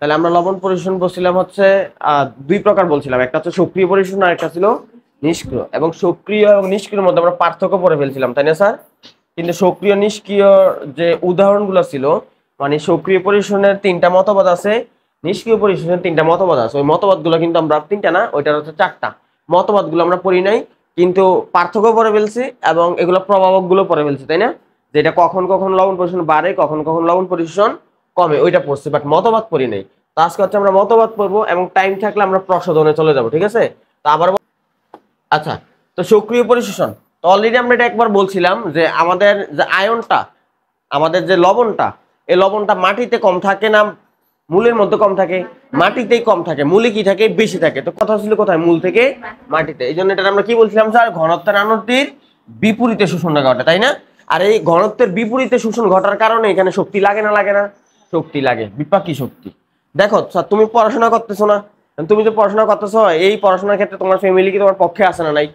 তাহলে আমরা লবণ পরিশোষণ বলছিলাম হচ্ছে দুই প্রকার বলছিলাম, একটা হচ্ছে সক্রিয় পরিশোষণ আর একটা ছিল নিষ্ক্রিয়। এবং সক্রিয় এবং নিষ্ক্রিয়র মধ্যে আমরা পার্থক্য করে ফেলছিলাম, তাই না স্যার? কিন্তু সক্রিয় নিষ্ক্রিয় যে উদাহরণগুলো ছিল, মানে সক্রিয় পরিশোষণের তিনটা মতবাদ আছে, নিষ্ক্রিয় পরিশোষণের তিনটা মতবাদ আছে। ওই মতবাদগুলো কিন্তু আমরা তিনটা না, ওইটার হচ্ছে চারটা মতবাদগুলো আমরা পড়ি নাই, কিন্তু পার্থক্য পড়ে ফেলছি এবং এগুলো প্রভাবকগুলো পড়ে ফেলছি, তাই না? যেটা কখন কখন লবণ পরিশোষণ বাড়ে, কখন কখন লবণ পরিশোষণ কমে, ওইটা পড়ছি, বাট মতবাদ পড়ি নাই। তো আজকে হচ্ছে আমরা মতবাদ পড়বো এবং টাইম থাকলে আমরা প্রসাধনে চলে যাব, ঠিক আছে? তো আবার আচ্ছা, তো সক্রিয় পরিশোষণ, তো অলরেডি আমরা এটা একবার বলছিলাম যে আমাদের যে আয়নটা, আমাদের যে লবণটা, এই লবণটা মাটিতে কম থাকে না মূলের মধ্যে কম থাকে? মাটিতেই কম থাকে, মূলে কি থাকে? বেশি থাকে। তো কথা ছিল কোথায়? মূল থেকে মাটিতে। এই জন্য এটা আমরা কি বলছিলাম স্যার? ঘনত্বের আনতির বিপরীতে শোষণটা ঘটে, তাই না? আর এই ঘনত্বের বিপরীতে শোষণ ঘটার কারণে এখানে শক্তি লাগে না লাগে না? শক্তি লাগে, বিপাকী শক্তি। দেখো স্যার, তুমি পড়াশোনা করতেছো না? তুমি যে পড়াশোনা করতেছো, এই পড়াশোনার ক্ষেত্রে তোমার ফ্যামিলি কি তোমার পক্ষে আছে না নাই?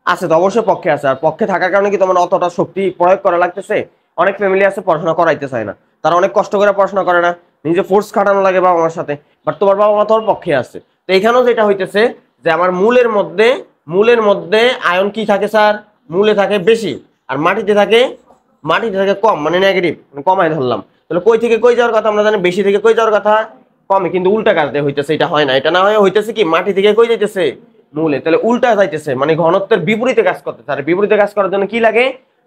আছে তো, অবশ্যই পক্ষে আছে। আর পক্ষে থাকার কারণে কি তোমার অতটা শক্তি প্রয়োগ করা লাগতেছে? অনেক ফ্যামিলি আছে পড়াশোনা করাইতে চায় না, তারা অনেক কষ্ট করে পড়াশোনা করে না, নিজে ফোর্স খাটানো লাগে বাবা মার সাথে, বাট তোমার বাবা মা তোমার পক্ষে আছে। তো এখানেও যেটা হইতেছে যে আমার মূলের মধ্যে আয়ন কি থাকে স্যার? মূলে থাকে বেশি, আর মাটিতে থাকে কম, মানে নেগেটিভ, কমাই ধরলাম। তাহলে কই থেকে কই যাওয়ার কথা? আমরা জানি বেশি থেকে কই যাওয়ার কথা? কমে। কিন্তু উল্টা কাজ দিয়ে হইতেছে, এটা হয় না। এটা না হয় হইতেছে কি, মাটি থেকে কই যাইতেছে? মূলে। তাহলে উল্টা যাইতেছে, মানে ঘনত্বের বিপরীতে কাজ করতেছে। আর বিপরীতে কাজ করার জন্য কি লাগে?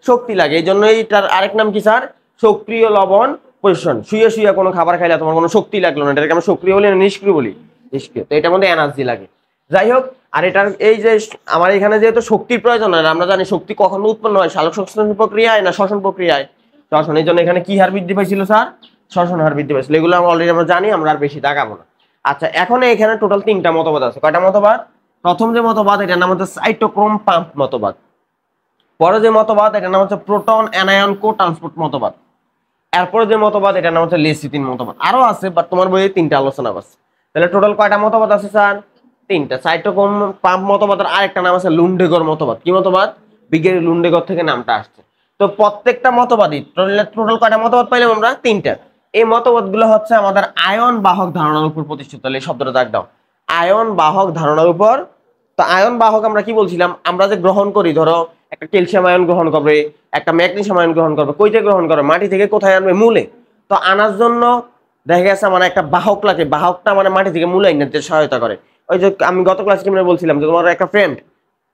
শক্তি লাগে। এই জন্য এইটার আরেক নাম কি স্যার? সক্রিয় লবণ পরিশোষণ। শুয়ে শুয়ে কোনো খাবার খাইলে তোমার কোনো শক্তি লাগলো না, এটাকে আমরা সক্রিয় বলি না নিষ্ক্রিয় বলি? নিষ্ক্রিয়। তো এটার মধ্যে এনার্জি লাগে। যাই হোক, আর এটার এই যে আমার এখানে যেহেতু শক্তির প্রয়োজন হয়, আমরা জানি শক্তি কখন উৎপন্ন হয়, সালোক সংশ্লেষণ প্রক্রিয়ায় না শ্বসন প্রক্রিয়ায়? শ্বসন। এই জন্য এখানে কি হার বৃদ্ধি পাইছিল স্যার? শ্বসন হার বৃদ্ধি পাইছিল। এগুলো অলরেডি আমরা জানি, আমরা আর বেশি দেখাবো না। আচ্ছা, এখন এখানে টোটাল তিনটা মতবাদ আছে। কয়টা মতবাদ? প্রথম যে মতবাদ, এটার নাম হচ্ছে সাইটোক্রোম পাম্প মতবাদ। পরে যে মতবাদ, এটার নাম হচ্ছে প্রোটন অ্যানায়ন কো ট্রান্সপোর্ট মতবাদ। এরপরে যে মতবাদ, এটার নাম হচ্ছে লেসিথিন মতবাদ। আরো আছে, বাট তোমার বইয়ে তিনটা আলোচনা আছে। তাহলে টোটাল কয়টা মতবাদ আছে স্যার? তিনটা। সাইটোক্রোম পাম্প মতবাদের আরেকটা নাম আছে লুন্ডেগর মতবাদ। কি মতবাদ? বিজ্ঞানী লুন্ডেগর থেকে নামটা আসছে। তো প্রত্যেকটা মতবাদই টোটাল কয়টা মতবাদ পাইলাম আমরা? তিনটা। এই মতবাদগুলো হচ্ছে আমাদের আয়ন বাহক ধারণার উপর প্রতিষ্ঠিত। তাহলে এই শব্দটা দাগ দাও, আয়ন বাহক ধারণার উপর। তো আয়ন বাহক আমরা কি বলছিলাম? আমরা যে গ্রহণ করি, ধরো একটা ক্যালসিয়াম আয়ন গ্রহণ করবে, একটা ম্যাগনেসিয়াম আয়ন গ্রহণ করবে, কই থেকে গ্রহণ করবে? মাটি থেকে। কোথায় আনবে? মূলে। তো আনার জন্য দেখা গেছে মানে একটা বাহক লাগে, বাহকটা মানে মাটি থেকে মূলে আনতে সহায়তা করে। ওই যে আমি গত ক্লাসে বলছিলাম যে তোমার একটা ফ্রেন্ড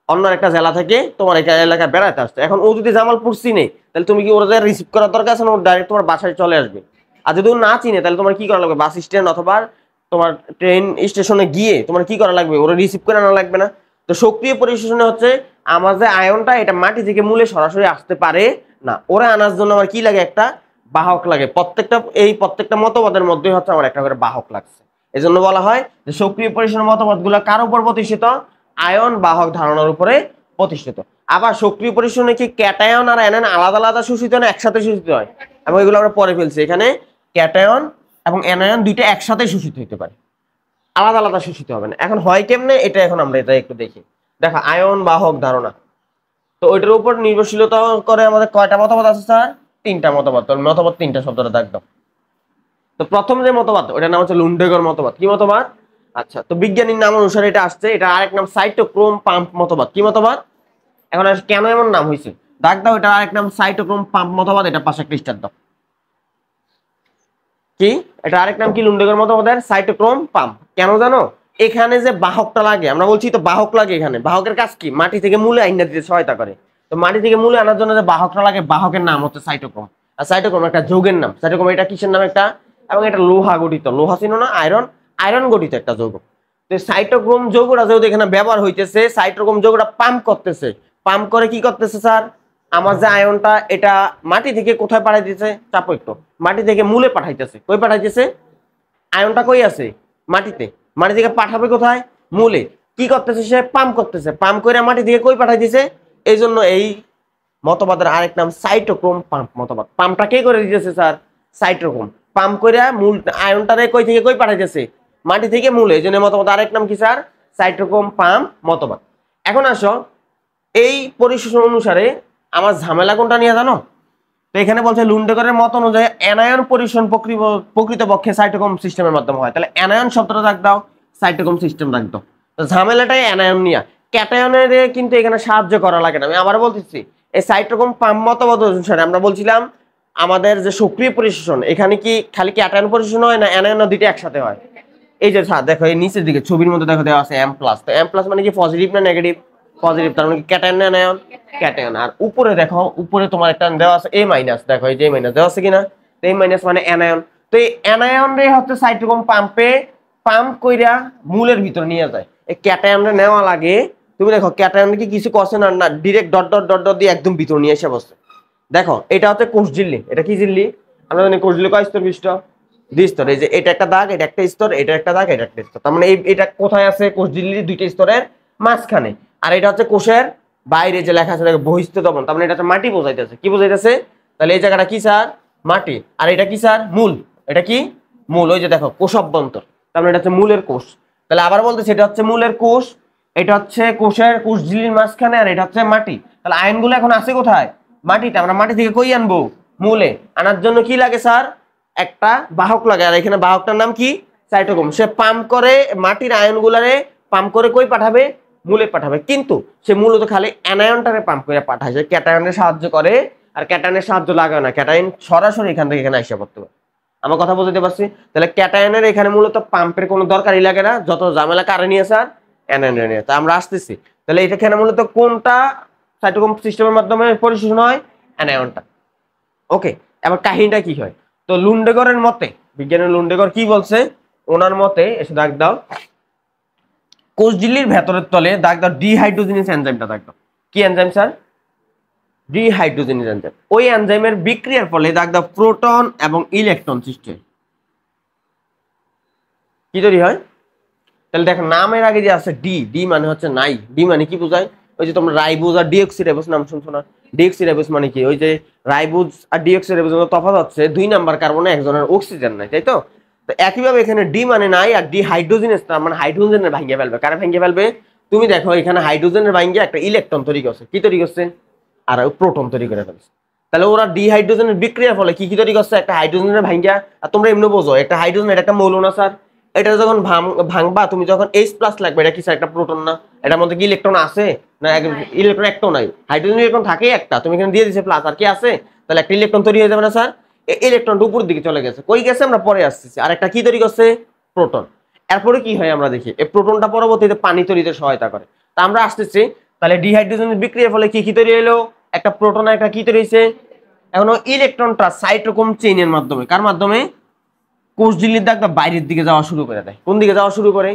অন্য একটা জেলা থেকে তোমার এই এলাকায় বেড়াতে আসছে, এখন ও যদি জামালপুর চিনে, তাহলে তুমি কি ওরা রিসিভ করার দরকার আছে না? ও ডাইরেক্ট তোমার বাসায় চলে আসবে। আর যদি ও না চিনে, তাহলে তোমার কি করা লাগবে? বাস স্ট্যান্ড অথবা তোমার ট্রেন স্টেশনে গিয়ে তোমার কি করা লাগবে? ওরা রিসিভ করে আনা লাগবে না? তো সক্রিয় পরিশোষণে হচ্ছে আমার যে আয়নটা, এটা মাটি থেকে মূলে সরাসরি আসতে পারে না, ওরা আনার জন্য আমার কি লাগে? একটা বাহক লাগে। প্রত্যেকটা মতবাদের মধ্যে হচ্ছে আমার একটা করে বাহক লাগছে। এই জন্য বলা হয় যে সক্রিয় পরিশোষণ মতবাদ গুলা কার উপর প্রতিষ্ঠিত? আয়ন বাহক ধারণার উপরে প্রতিষ্ঠিত। আবার সক্রিয় পরিশোষণে কি ক্যাটায়ন আর অ্যানায়ন আলাদা আলাদা শোষিত হয় না একসাথে শোষিত হয়? এবং এগুলো আমরা পরে ফেলছি। এখানে ক্যাটায়ন এবং অ্যানায়ন দুইটা একসাথে শোষিত হতে পারে, আলাদা আলাদা শোষিত হবে না। এখন হয় কেমনে, এটা এখন আমরা এটা একটু দেখি। দেখো, আয়ন বাহক ধারণা, তো ওইটার উপর নির্ভরশীলতা করে আমাদের কয়টা মতবাদ আছে স্যার? তিনটা মতবাদ। তো মতবাদ তিনটা শব্দটা দেখো। তো প্রথম যে মতবাদ, ওটার নাম হচ্ছে লুন্ডেগর মতবাদ। কি মতবাদ? আচ্ছা, তো বিজ্ঞানীর নাম অনুসারে এটা আসছে। এটা আরেক নাম সাইটোক্রোম পাম্প মতবাদ। কি মতবাদ? এখন কেন এমন নাম হয়েছে দাগ দাও। এটা আরেক নাম সাইটোক্রোম পাম্প মতবাদ। এটা পাশে ক্রিস্টাল দাও। কি এটা আরেক নাম? কি লুন্ডেগর মতবাদের সাইটোক্রোম পাম্প। কেন জানো? এখানে যে বাহকটা লাগে, আমরা বলছি তো বাহক লাগে। এখানে বাহকের কাজ কি? মাটি থেকে মূলে আইনা দিতে সহায়তা করে। তো মাটি থেকে মূলে আনার জন্য যে বাহকটা লাগে, বাহকের নাম হচ্ছে সাইটোক্রোম। আর সাইটোক্রোম একটা যৌগের নাম। সাইটোক্রোম এটা কিসের নাম? একটা, এবং এটা লোহা গঠিত। লোহা ছিল না? আয়রন, আয়রন গঠিত একটা যৌগ। তো সাইটোক্রোম যৌগটা যেহেতু এখানে ব্যবহার হইতেছে, সাইটোক্রোম যৌগটা পাম্প করতেছে। পাম্প করে কি করতেছে স্যার? আমার যে আয়নটা, এটা মাটি থেকে কোথায় পাঠাই দিতেছে? চাপো একটু। মাটি থেকে মূলে পাঠাইতেছে। কই পাঠাইতেছে? আয়নটা কই আছে? মাটিতে। মাটি থেকে পাঠাবে কোথায়? মূলে। কি করতেছে সে? পাম্প করতেছে। পাম্প করে মাটি থেকে কই পাঠাই দিছে? এই জন্য এই মতবাদের আরেক নাম সাইটোক্রোম পাম্প মতবাদ। পাম্পটা কে করে দিতেছে স্যার? সাইটোক্রোম। পাম্প করে মূল আয়নটারে কই থেকে কই পাঠাইতেছে? মাটি থেকে মূলে। এই জন্য মতবাদ আরেক নাম কি স্যার? সাইটোক্রোম পাম্প মতবাদ। এখন আসো, এই পরিশোষণ অনুসারে আমার ঝামেলা কোনটা নিয়ে জানো? তো এখানে বলছে লুন্ডেগরের মত অনুযায়ী অ্যানায়ন পরিশোধন প্রকৃতপক্ষে সাইটোক্রোম সিস্টেমের মাধ্যমে হয়। তাহলে অ্যানায়ন শব্দটা রাখ দাও, সাইটোক্রোম সিস্টেম রাখ দাও। তো ঝামেলাটাই অ্যানায়ন নিয়ে, ক্যাটায়নের কিন্তু এখানে সাহায্য করা লাগে না। আমি আবার বলতেছি, এই সাইটোক্রোম পাম্প মতবাদ অনুসারে আমরা বলছিলাম আমাদের যে সক্রিয় পরিশোষণ, এখানে কি খালি ক্যাটায়ন পরিশোষণ হয় না অ্যানায়ন দুইটা একসাথে হয়? এই যে দেখো এই নিচের দিকে ছবির মধ্যে দেখো দেওয়া আছে M+। তো M+ মানে কি পজিটিভ না নেগেটিভ? পজিটিভ, তার মানে কি ক্যাটায়ন না অ্যানায়ন? ক্যাটায়ন। আর উপরে দেখো, উপরে তোমার একটা দেওয়া আছে A-, দেখো এই যে A- দেওয়া আছে কিনা? তো A- মানে অ্যানায়ন। তো এই অ্যানায়ন রে হচ্ছে সাইটোক্রোম পাম্পে পাম্প কইরা মূলের ভিতর নিয়ে যায়। এই ক্যাটায়ন রে নেওয়া লাগে। তুমি দেখো ক্যাটায়ন কি কিছু কষ্ট না, না direct dot dot dot dot দিয়ে একদম ভিতর নিয়ে এসে বসে। দেখো এটা হচ্ছে কোষ ঝিল্লি। এটা কি ঝিল্লি? আমরা জানি কোষ ঝিল্লি কয় স্তর বিশিষ্ট? 2 স্তর। এই যে এটা একটা দাগ, এটা একটা স্তর, এটা একটা দাগ, এটা একটা স্তর। তার মানে এটা কোথায় আছে? কোষ ঝিল্লির 2টা স্তরের মাঝখানে। আর এটা হচ্ছে কোষের বাইরে যে লেখা আছে বহিস্থ দবন, তার মানে এটা হচ্ছে মাটি বোঝাইতেছে। কি বোঝাইতেছে? তাহলে এই জায়গাটা কি স্যার? মাটি। আর এটা কি স্যার? মূল। এটা কি? মূল। ওই যে দেখো কোষ অভ্যন্তর, তার মানে এটা হচ্ছে মূলের কোষ। তাহলে আবার বলতেছি এটা হচ্ছে মূলের কোষ, এটা হচ্ছে কোষের কোষ ঝিল্লির মাঝখানে, আর এটা হচ্ছে মাটি। তাহলে আয়নগুলো এখন আছে কোথায়? মাটিতে। আমরা মাটি থেকে কই আনবো? মূলে। আনার জন্য কি লাগে স্যার? একটা বাহক লাগে। আর এখানে বাহকটার নাম কি? সাইটোক্রোম। সে পাম্প করে মাটির আয়নগুলারে পাম্প করে কই পাঠাবে? মূলে পাঠাবে। কিন্তু সে মূলত খালি অ্যানায়নটারে পাম্প করে পাঠায়, সে ক্যাটায়নের সাহায্য করে। আর ক্যাটায়নের সাহায্য লাগে না, ক্যাটায়ন সরাসরি এখান থেকে এখানে আসা পড়তে পারে। আমার কথা বুঝতে পারছি? তাহলে ক্যাটায়নের এখানে মূলত পাম্পের কোনো দরকারই লাগে না, যত ঝামেলা কারে নিয়ে স্যার? অ্যানায়নের নিয়ে। তা আমরা আসতেছি, তাহলে এটা এখানে মূলত কোনটা সাইটোক্রোম সিস্টেমের মাধ্যমে পরিশোষণ হয়? অ্যানায়নটা। ওকে, এবার কাহিনীটা কি হয়? তো লুন্ডেগরের মতে, বিজ্ঞানী লুন্ডেগর কি বলছে? ওনার মতে এসে দাগ দাও, কোষ ঝিল্লির ভেতরের তলে দাগ দাও ডিহাইড্রোজেনেজ এনজাইমটা দাগ দাও। কি এনজাইম স্যার? Dehydrogenase enzyme. ওই এনজাইমের বিক্রিয়ার ফলে দাগ দাও প্রোটন এবং ইলেকট্রন সৃষ্টি হয়। কি তৈরি হয়? তাহলে দেখো নামের আগে যে আছে ডি, ডি মানে হচ্ছে নাই। ডি মানে কি বোঝায়? ওই যে তোমরা রাইবোজ আর ডিঅক্সিরাইবোজ নাম শুনছো না? ডিঅক্সিরাইবোজ মানে কি? ওই যে রাইবোজ আর ডিঅক্সিরাইবোজ তফাৎ হচ্ছে 2 নাম্বার কার্বনে একজনের অক্সিজেন নাই, তাই তো? তো একইভাবে এখানে ডি মানে নাই, আর ডি হাইড্রোজেনেজ, তার মানে হাইড্রোজেনের ভাঙিয়ে ফেলবে। কারে ভাঙিয়ে ফেলবে? তুমি দেখো এখানে হাইড্রোজেনের ভাঙিয়ে একটা ইলেকট্রন তৈরি করছে। কি তৈরি করছে? আর প্রোটন তৈরি করে ফেলছে। তাহলে ওরা ডিহাইড্রোজেনের বিক্রিয়ার ফলে কি কি তৈরি করছে? একটা হাইড্রোজেনের ভাঙিয়া। আর তোমরা এমনি বোঝো একটা হাইড্রোজেন এটা একটা মৌল না স্যার? এটা যখন ভাঙবা তুমি যখন H+ লাগবে, এটা কি স্যার একটা প্রোটন না? এটার মধ্যে কি ইলেকট্রন আছে? না, ইলেকট্রন একটাও নাই। হাইড্রোজেন ইলেকট্রন থাকেই একটা, তুমি এখানে দিয়ে দিয়েছে প্লাস, আর কি আছে? তাহলে একটা ইলেকট্রন তৈরি হয়ে যাবে না স্যার? এই ইলেকট্রনটা উপরের দিকে চলে গেছে, কই গেছে আমরা পরে আসতেছি। আর একটা কি তৈরি করছে? প্রোটন। এরপরে কি হয় আমরা দেখি, এই প্রোটনটা পরবর্তীতে পানি তৈরিতে সহায়তা করে। তা আমরা আসতেছি, তাহলে ডিহাইড্রোজেনের বিক্রিয়ার ফলে কি কি তৈরি হলো? একটা প্রোটন আর একটা কি তৈরি হয়েছে? এখন ইলেকট্রনটা সাইটোক্রোম চেইনের মাধ্যমে, কার মাধ্যমে? কোষ ঝিল্লির দাগ বাইরের দিকে যাওয়া শুরু করে দেয়। কোন দিকে যাওয়া শুরু করে?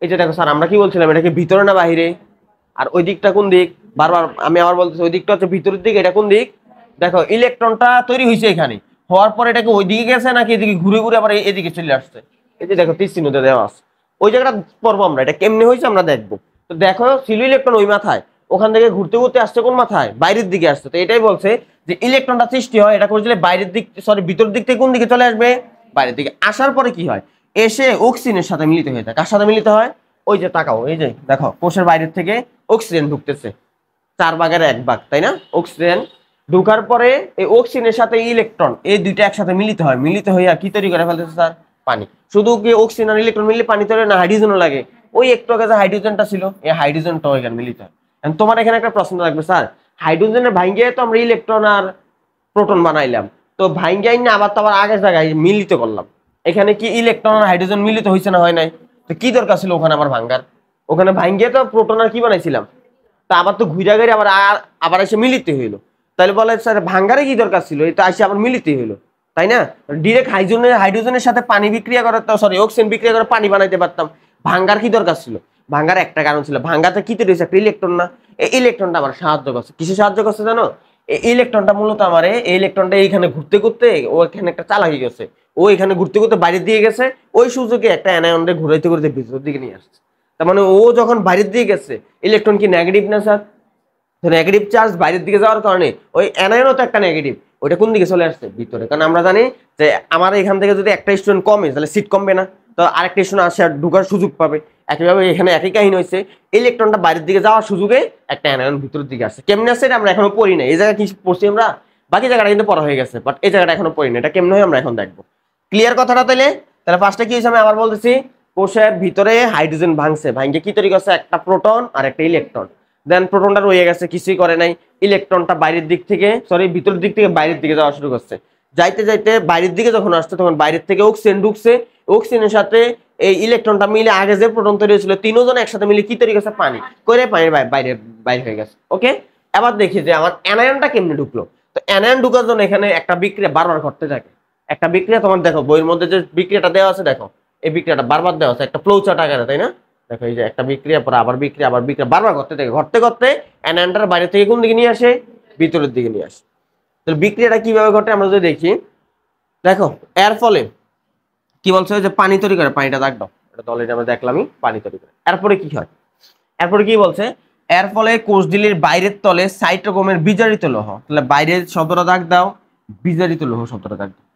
এই যে দেখো স্যার, আমরা কি বলছিলাম, এটা কি ভিতরে না বাহিরে? আর ওই দিকটা কোন দিক? বারবার আমি আবার বলতেছি, ওই দিকটা হচ্ছে ভিতরের দিক, এটা কোন দিক? দেখো ইলেকট্রনটা তৈরি হয়েছে এখানে, হওয়ার পর এটাকে ওই দিকে গেছে নাকি এদিকে ঘুরে ঘুরে আবার এদিকে চলে আসছে? এই যে দেখো তীর চিহ্নতে দেওয়া আছে, ওই জায়গাটা পড়বো আমরা, এটা কেমনে হয়েছে আমরা দেখবো। তো দেখো ছিল ইলেকট্রন ওই মাথায়, ওখান থেকে ঘুরতে ঘুরতে আসছে কোন মাথায়? বাইরের দিকে আসছে। তো এটাই বলছে যে ইলেকট্রনটা সৃষ্টি হয়, এটা করে দিলে বাইরের দিক, সরি ভিতরের দিক থেকে কোন দিকে চলে আসবে? বাইরের দিকে। আসার পরে কি হয়? এসে অক্সিজেনের সাথে মিলিত হয়ে যায়। কার সাথে মিলিত হয়? ওই যে তাকাও, এই যে দেখো কোষের বাইরের থেকে অক্সিজেন ঢুকতেছে, 4 ভাগের 1 ভাগ, তাই না? অক্সিজেন ঢুকার পরে এই অক্সিজেনের সাথে ইলেকট্রন, এই দুইটা একসাথে মিলিত হয়, মিলিত হইয়া কি তৈরি করে ফেলতেছে স্যার? পানি। শুধু কি অক্সিজেন আর ইলেকট্রন মিললে পানি তৈরি না, হাইড্রোজেনও লাগে। ওই একটু আগে যে হাইড্রোজেনটা ছিল, এই হাইড্রোজেনটাও এখানে মিলিত হয়। তোমার এখানে একটা প্রশ্ন থাকবে, স্যার হাইড্রোজেনের ভাঙ্গে তো আমরা ইলেকট্রন আর প্রোটন বানাইলাম, তো ভাঙ্গাই না আবার তো আবার আগের জায়গায় মিলিত করলাম, এখানে কি ইলেকট্রন আর হাইড্রোজেন মিলিত হয়েছে না হয় নাই? তো কি দরকার ছিল ওখানে আবার ভাঙ্গার? ওখানে ভাঙ্গে তো প্রোটন আর কি বানাইছিলাম, তা আবার তো ঘুরা ঘুরে আবার আবার এসে মিলিতে হইলো। তাহলে বলে স্যার ভাঙ্গারে কি দরকার ছিল, এটা এসে আবার মিলিতে হইলো, তাই না? ডিরেক্ট হাইড্রোজেনের সাথে পানি বিক্রিয়া করে, সরি অক্সিজেন বিক্রিয়া করে পানি বানাইতে পারতাম। ভাঙ্গার কি দরকার ছিল? ভাঙ্গার একটা কারণ ছিল, ভাঙ্গাতে কি তৈরি হয়েছে? একটা ইলেকট্রন না? এই ইলেকট্রনটা আমার সাহায্য করছে। কিসে সাহায্য করছে জানো? এই ইলেকট্রনটা মূলত আমার, এই ইলেকট্রনটা এইখানে ঘুরতে ঘুরতে ও এখানে একটা চালাকি গেছে, ও এখানে ঘুরতে ঘুরতে বাইরের দিকে গেছে, ওই সুযোগে একটা অ্যানায়নরে ঘুরাইতে ঘুরতে ভিতরের দিকে নিয়ে আসছে। তার মানে ও যখন বাইরের দিকে গেছে, ইলেকট্রন কি নেগেটিভ না স্যার? নেগেটিভ চার্জ বাইরের দিকে যাওয়ার কারণে ওই অ্যানায়নও তো একটা নেগেটিভ, ওইটা কোন দিকে চলে আসছে? ভিতরে। কারণ আমরা জানি যে আমার এখান থেকে যদি একটা স্টুডেন্ট কমে তাহলে সিট কমবে না, তো আরেকটা স্টুডেন্ট আসে আর ঢুকার সুযোগ পাবে। একইভাবে এখানে একই কাহিনী হয়েছে, ইলেকট্রনটা বাইরের দিকে যাওয়ার সুযোগে একটা অ্যানায়ন ভিতরের দিকে আসছে। কেমনে আসছে এটা আমরা এখনো পড়ি না, এই জায়গায় কি পড়ছি আমরা? বাকি জায়গাটা কিন্তু পড়া হয়ে গেছে, বাট এই জায়গাটা এখনো পড়িনি। এটা কেমন হয় আমরা এখন দেখবো। ক্লিয়ার কথাটা? তাহলে ফার্স্টে কি হয়েছে আমি আবার বলতেছি, কোষের ভিতরে হাইড্রোজেন ভাঙছে, ভাঙে কি তৈরি করছে, একটা প্রোটন আর একটা ইলেকট্রন। দেন প্রোটনটা রয়ে গেছে, কিছুই করে নাই। ইলেকট্রনটা বাইরের দিক থেকে, সরি ভিতরের দিক থেকে বাইরের দিকে যাওয়া শুরু করছে। যাইতে যাইতে বাইরের দিকে যখন আসছে তখন বাইরের থেকে অক্সিজেন ঢুকছে, অক্সিজেনের সাথে এই ইলেকট্রনটা মিলে আগে যে প্রোটন তৈরি হয়েছিল তিনজন একসাথে মিলে কি তৈরি করছে, পানি করে পানির বাইরে বাইরে হয়ে গেছে। ওকে, এবার দেখি যে আমার অ্যানায়নটা কেমনে ঢুকলো। তো অ্যানায়ন ঢুকার জন্য এখানে একটা বিক্রিয়া বারবার ঘটতে থাকে। একটা বিক্রিয়া তোমার দেখো বইয়ের মধ্যে যে বিক্রিয়াটা দেওয়া আছে, দেখো এই বিক্রিয়াটা বারবার দেওয়া আছে একটা ফ্লো চার্ট আকারে, তাই না? দেখো এই যে একটা বিক্রিয়া পরে আবার বিক্রিয়া বারবার ঘটতে থাকে, ঘটতে ঘটতে অ্যানায়নটার বাইরে থেকে কোন দিকে নিয়ে আসে, ভিতরের দিকে নিয়ে আসে। তাহলে বিক্রিয়াটা কিভাবে ঘটে আমরা যদি দেখি, দেখো এর ফলে কি বলছে যে পানি তৈরি করে, পানিটা দাগ দাও, এটা তো অলরেডি আমরা দেখলামই, পানি তৈরি করে। এরপরে কি হয়, এরপরে কি বলছে, এর ফলে কোষঝিল্লির বাইরের তলে সাইটোক্রোমের বিজারিত লৌহ, তাহলে বাইরের শব্দটা দাগ দাও, বিজারিত লৌহ শব্দটা দাগ দাও,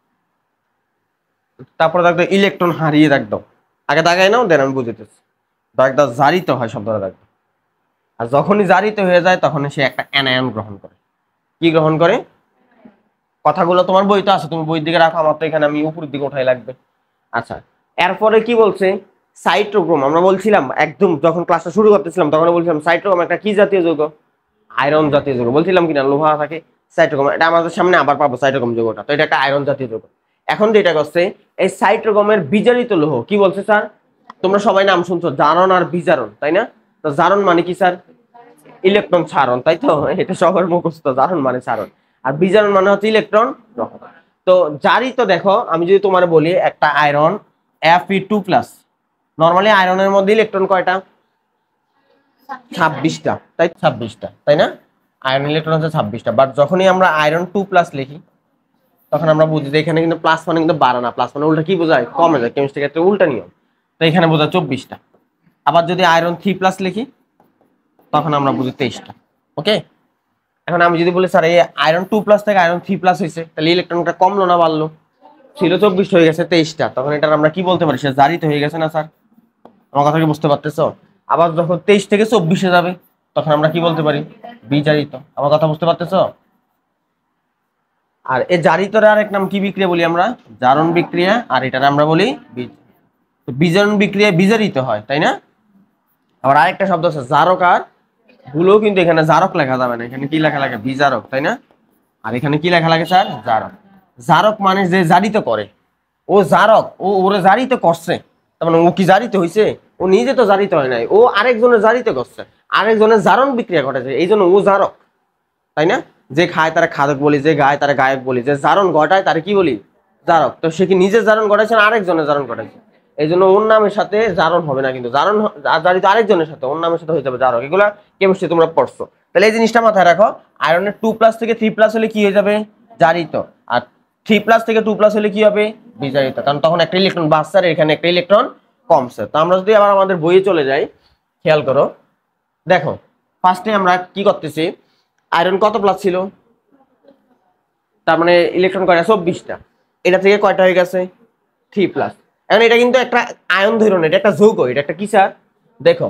তারপরে দাগ দাও ইলেকট্রন হারিয়ে দাগ দাও, আগে দাগাই নাও দেন আমি বুঝাইতেছি। দাগ দাও জারিত হয় শব্দটা দাগ দাও। আর যখনই জারিত হয়ে যায় তখন সে একটা অ্যানায়ন গ্রহণ করে। কি গ্রহণ করে? কথাগুলো তোমার বইতে আছে, তুমি বইয়ের দিকে রাখো, আমার তো এখানে আমি উপরের দিকে উঠাই লাগবে। আচ্ছা, এরপরে কি বলছে, সাইটোক্রোম আমরা বলছিলাম একদম যখন ক্লাসটা শুরু করতেছিলাম তখন বলছিলাম সাইটোক্রোম একটা কি জাতীয় যৌগ, আয়রন জাতীয় যৌগ বলছিলাম কিনা, লোহা থাকে সাইটোক্রোম, এটা আমাদের সামনে আবার পাবো সাইটোক্রোম যৌগটা, তো এটা একটা আয়রন জাতীয় যৌগ। এখন যেটা করছে এই সাইটোক্রোমের বিজারিত লৌহ, কি বলছে স্যার, তোমরা সবাই নাম শুনছো জারণ আর বিজারণ, তাই না? তো জারণ মানে কি স্যার, ইলেকট্রন ছাড়ন, তাই তো? এটা সবার মুখস্থ, জারণ মানে ছাড়ন, আর বিজারণ মানে হচ্ছে ইলেকট্রন গ্রহণ। তো জারিত দেখো আমি যদি তোমার বলি একটা আয়রন Fe2+, নরমালি আয়রনের মধ্যে ইলেকট্রন কয়টা, 26টা, তাই 26টা, তাই না? আয়রন ইলেকট্রন হচ্ছে 26টা, বাট যখনই আমরা আয়রন 2+ লিখি তখন আমরা বুঝি যে এখানে কিন্তু প্লাস মানে কিন্তু বাড়ে না, প্লাস মানে উল্টা কি বোঝায়, কমে যায়, কেমিস্ট্রির ক্ষেত্রে উল্টা নিয়ম। তো এখানে বোঝায় 24টা। আবার যদি আয়রন 3+ লিখি তখন আমরা বুঝি 23টা। ওকে, এখন আমি যদি বলি স্যার এই আয়রন 2+ থেকে আয়রন 3+ হয়েছে, তাহলে ইলেকট্রনটা কমলো না বাড়লো, ছিল 24 হয়ে গেছে 23টা, তখন এটা আমরা কি বলতে পারি, সে জারিত হয়ে গেছে না স্যার? আমার কথা কি বুঝতে পারতেছো? আবার যখন 23 থেকে 24 যাবে তখন আমরা কি বলতে পারি, বিজারিত। আমার কথা বুঝতে পারতেছো? আর এই জারিতর আরেক নাম কি বিক্রিয়া বলি আমরা, জারণ বিক্রিয়া, আর এটার আমরা বলি বিজারণ বিক্রিয়া, বিজারিত হয়, তাই না? আবার আরেকটা শব্দ আছে জারক, আর ভুলেও কিন্তু এখানে জারক লেখা যাবে না, এখানে কি লেখা লাগে, বিজারক, তাই না? আর এখানে কি লেখা লাগে স্যার, জারক। জারক মানে যে জারিত করে, ও জারক, ও ওরে জারিত করছে, তার মানে ও কি জারিত হয়েছে, ও নিজে তো জারিত হয় নাই, ও আরেকজনের জারিত করছে, আরেকজনের জারণ বিক্রিয়া ঘটেছে, এই জন্য ও জারক, তাই না? যে খায় তারা খাদক বলি, যে গায় তারা গায়ক বলি, যে জারণ ঘটায় তারা কি বলি, জারক। তো সে কি নিজে জারণ ঘটাইছে না আরেকজনের জারণ ঘটাইছে? এই জন্য ওর নামের সাথে জারণ হবে না, কিন্তু জারণ জারিত আরেকজনের সাথে, ওর নামের সাথে হয়ে যাবে জারক। এগুলা কেমিস্ট্রি তোমরা পড়ছো, তাহলে এই জিনিসটা মাথায় রাখো। আয়রনের 2+ থেকে 3+ হলে কি হয়ে যাবে, জারিত, আর 3+ থেকে 2+ হলে কি হবে, বিজারিত, কারণ তখন একটা ইলেকট্রন বাড়ছে আর এখানে একটা ইলেকট্রন কমছে। তো আমরা যদি আবার আমাদের বইয়ে চলে যাই, খেয়াল করো, দেখো ফার্স্টে আমরা কি করতেছি, আয়রন কত প্লাস ছিল, তার মানে ইলেকট্রন কয়টা, 24টা, এটা থেকে কয়টা হয়ে গেছে, 3+। এখন এটা কিন্তু একটা আয়ন ধরো না, এটা একটা যৌগ, এটা একটা কি স্যার, দেখো